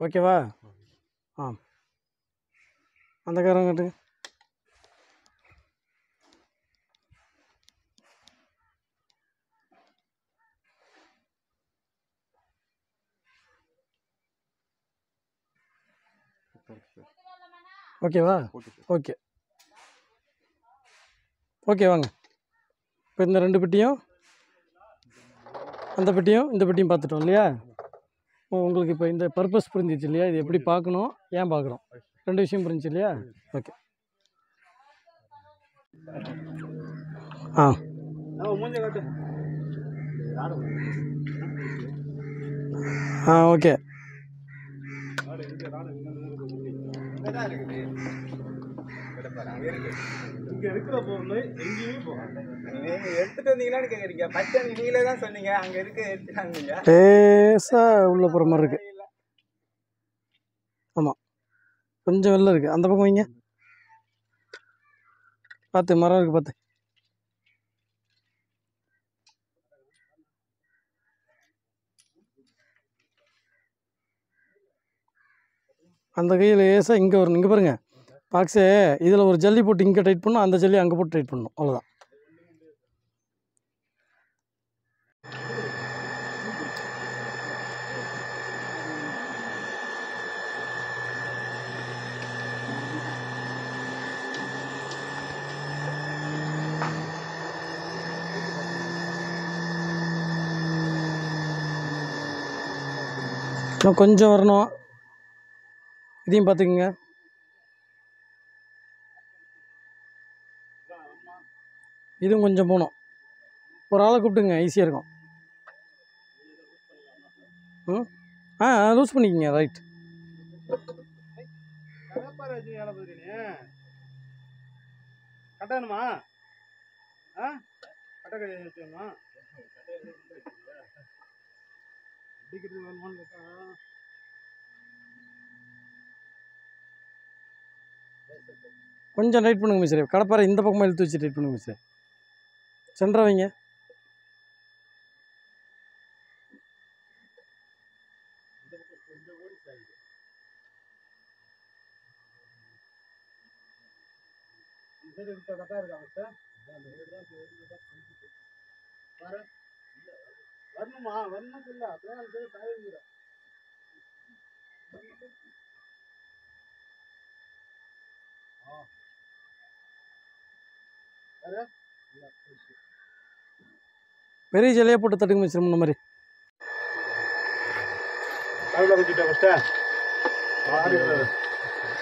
[SPEAKER 1] ஓகேவா? அந்த காரம் கட்டுங்க. ஓகேவா? ஓகே வாங்க. இப்போ இந்த 2 பெட்டியும் அந்த பெட்டியும் இந்த பெட்டியும் பார்த்துட்டோம் இல்லையா? உங்களுக்கு இப்போ இந்த பர்பஸ் புரிஞ்சிச்சு இல்லையா? இது எப்படி பார்க்கணும், ஏன் பார்க்குறோம், 2 விஷயம் புரிஞ்சிச்சு இல்லையா? ஓகே. ஓகே.
[SPEAKER 3] இங்கே இருக்கிற பொருள் எங்கேயுமே போகாது.
[SPEAKER 4] நீங்கள் எடுத்துகிட்டு வந்தீங்களான்னு கேட்குறீங்க. பச்சை நீங்களே தான் சொன்னீங்க அங்கே இருக்க எடுத்துட்டாங்க.
[SPEAKER 1] லேசாக உள்ள போகிற மாதிரி இருக்குது. ஆமாம், கொஞ்சம் வெளில இருக்குது. அந்த பக்கம் வைங்க, பார்த்து மரம் இருக்குது பார்த்து. அந்த கையில் லேசாக இங்கே வரணும். இங்கே பாருங்கள் பாக்ஸு, இதில் ஒரு ஜல்லி போட்டு இங்கே டைட் பண்ணணும், அந்த ஜல்லி அங்கே போட்டு டைட் பண்ணணும், அவ்வளோதான். இன்னும் கொஞ்சம் வரணும், இதையும் பார்த்துக்குங்க. இதுவும் கொஞ்சம் போகணும். ஒரு ஆளை கூப்பிட்டுங்க, ஈஸியாக இருக்கும். ம் லூஸ் பண்ணிக்கோங்க. ரைட்.
[SPEAKER 3] கட்டணுமா? கட்டை வச்சுக்கணுமா? அடிக்கிறது வேணுமான்னு கேட்டா
[SPEAKER 1] கொஞ்சம் டைட் பண்ணுங்க மிஸ்ரே. கடப்பாரை இந்த பக்கமாக இழுத்து வச்சு டைட் பண்ணுங்க மிஸ்ரே. சென்டரை வைங்க.
[SPEAKER 3] வரணுமா? வரணும் இல்லை அப்படியே
[SPEAKER 1] பெரிய ஜல்லியாக போட்டு தட்டுங்க மிஸ்ரே. முன்ன மாதிரி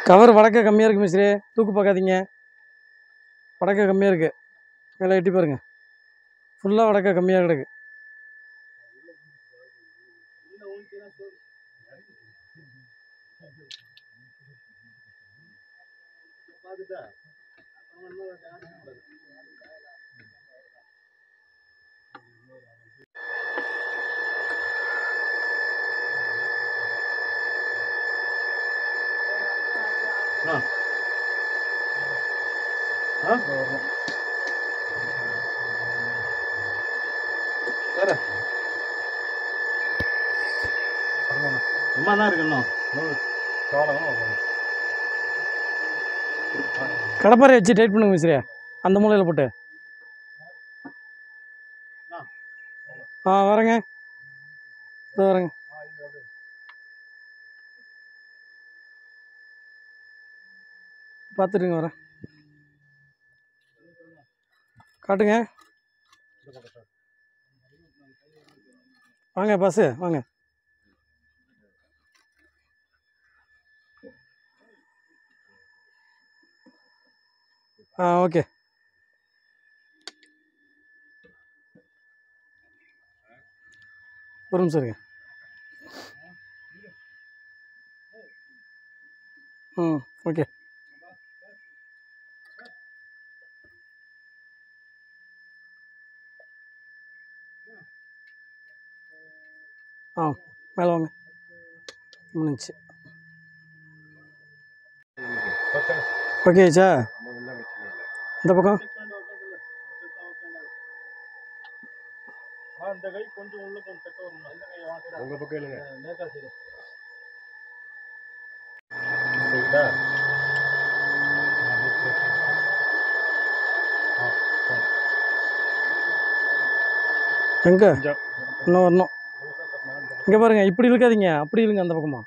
[SPEAKER 1] கவர் வடக்க கம்மியாக இருக்குது மிஸ்ரே. தூக்கு பார்க்காதீங்க, வடக்க கம்மியாக இருக்குது. மேலே எட்டி பாருங்கள், ஃபுல்லாக வடக்க கம்மியாக கிடக்கு.
[SPEAKER 3] சும்மா தான் இருக்கணும்.
[SPEAKER 1] கடப்பாரை வச்சு டைட் பண்ணுங்க மிஸ்ரே, அந்த மூலையில் போட்டு. வரேங்க, இதோ வரேங்க. பார்த்துட்டுங்க, வரேன். காட்டுங்க. வாங்க பாஸு, வாங்க. ஓகே. ஒரு நிமிஷம் இருங்க. ஓகே. மேலே வாங்க. முடிஞ்சிச்சு. ஓகே ஆச்சா? இந்த பக்கம்
[SPEAKER 3] அந்த கை கொஞ்சம் உள்ள கொஞ்சம் தக்க வரும். அந்த கை வாங்க, உங்க பக்கம் இல்லைங்க, நேக்கா சைடு சரிடா.
[SPEAKER 1] எங்கே இன்னும் வரணும். இங்கே பாருங்கள், இப்படி இழுக்காதீங்க, அப்படி இழுங்க அந்த பக்கமா.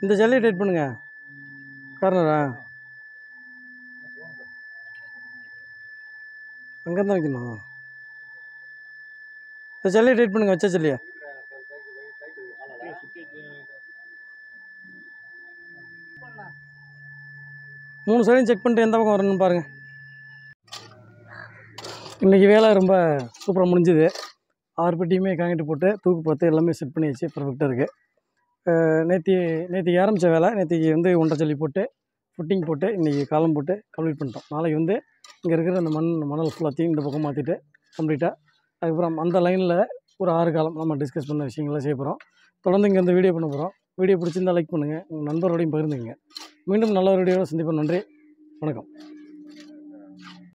[SPEAKER 1] இந்த ஜல்லியை டைட் பண்ணுங்க. கார்னரா அங்கேருந்து வைக்கணும். இந்த ஜல்லியை டைட் பண்ணுங்க, வச்ச ஜல்லியை. மூணு சைடும் செக் பண்ணிட்டு எந்த பக்கம் வரணும்னு பாருங்கள். இன்றைக்கி வேலை ரொம்ப சூப்பராக முடிஞ்சுது. 6 பெட்டியுமே காங்கிட்டு போட்டு தூக்கு பார்த்து எல்லாமே செட் பண்ணியாச்சு. பர்ஃபெக்டாக இருக்குது. நேற்றுக்கு ஆரம்பித்த வேலை நேற்றுக்கு வந்து ஒன்றரை ஜல்லி போட்டு ஃபுட்டிங் போட்டு இன்றைக்கி காலம் போட்டு கம்ப்ளீட் பண்ணிட்டோம். நாளைக்கு வந்து இங்கே இருக்கிற அந்த மணல் ஃபுல்லாத்தையும் இந்த பக்கம் மாற்றிட்டு கம்ப்ளீட்டாக அதுக்கப்புறம் அந்த லைனில் ஒரு 6 காலம் நம்ம டிஸ்கஸ் பண்ண விஷயங்கள்லாம் செய்ய போகிறோம். தொடர்ந்து இங்கே வந்து வீடியோ பண்ண போகிறோம். வீடியோ பிடிச்சிருந்தால் லைக் பண்ணுங்கள், உங்கள் நண்பரோடையும் பகிர்ந்துங்க. மீண்டும் நல்ல ஒரு வீடியோவில் சந்திப்போம். நன்றி, வணக்கம்.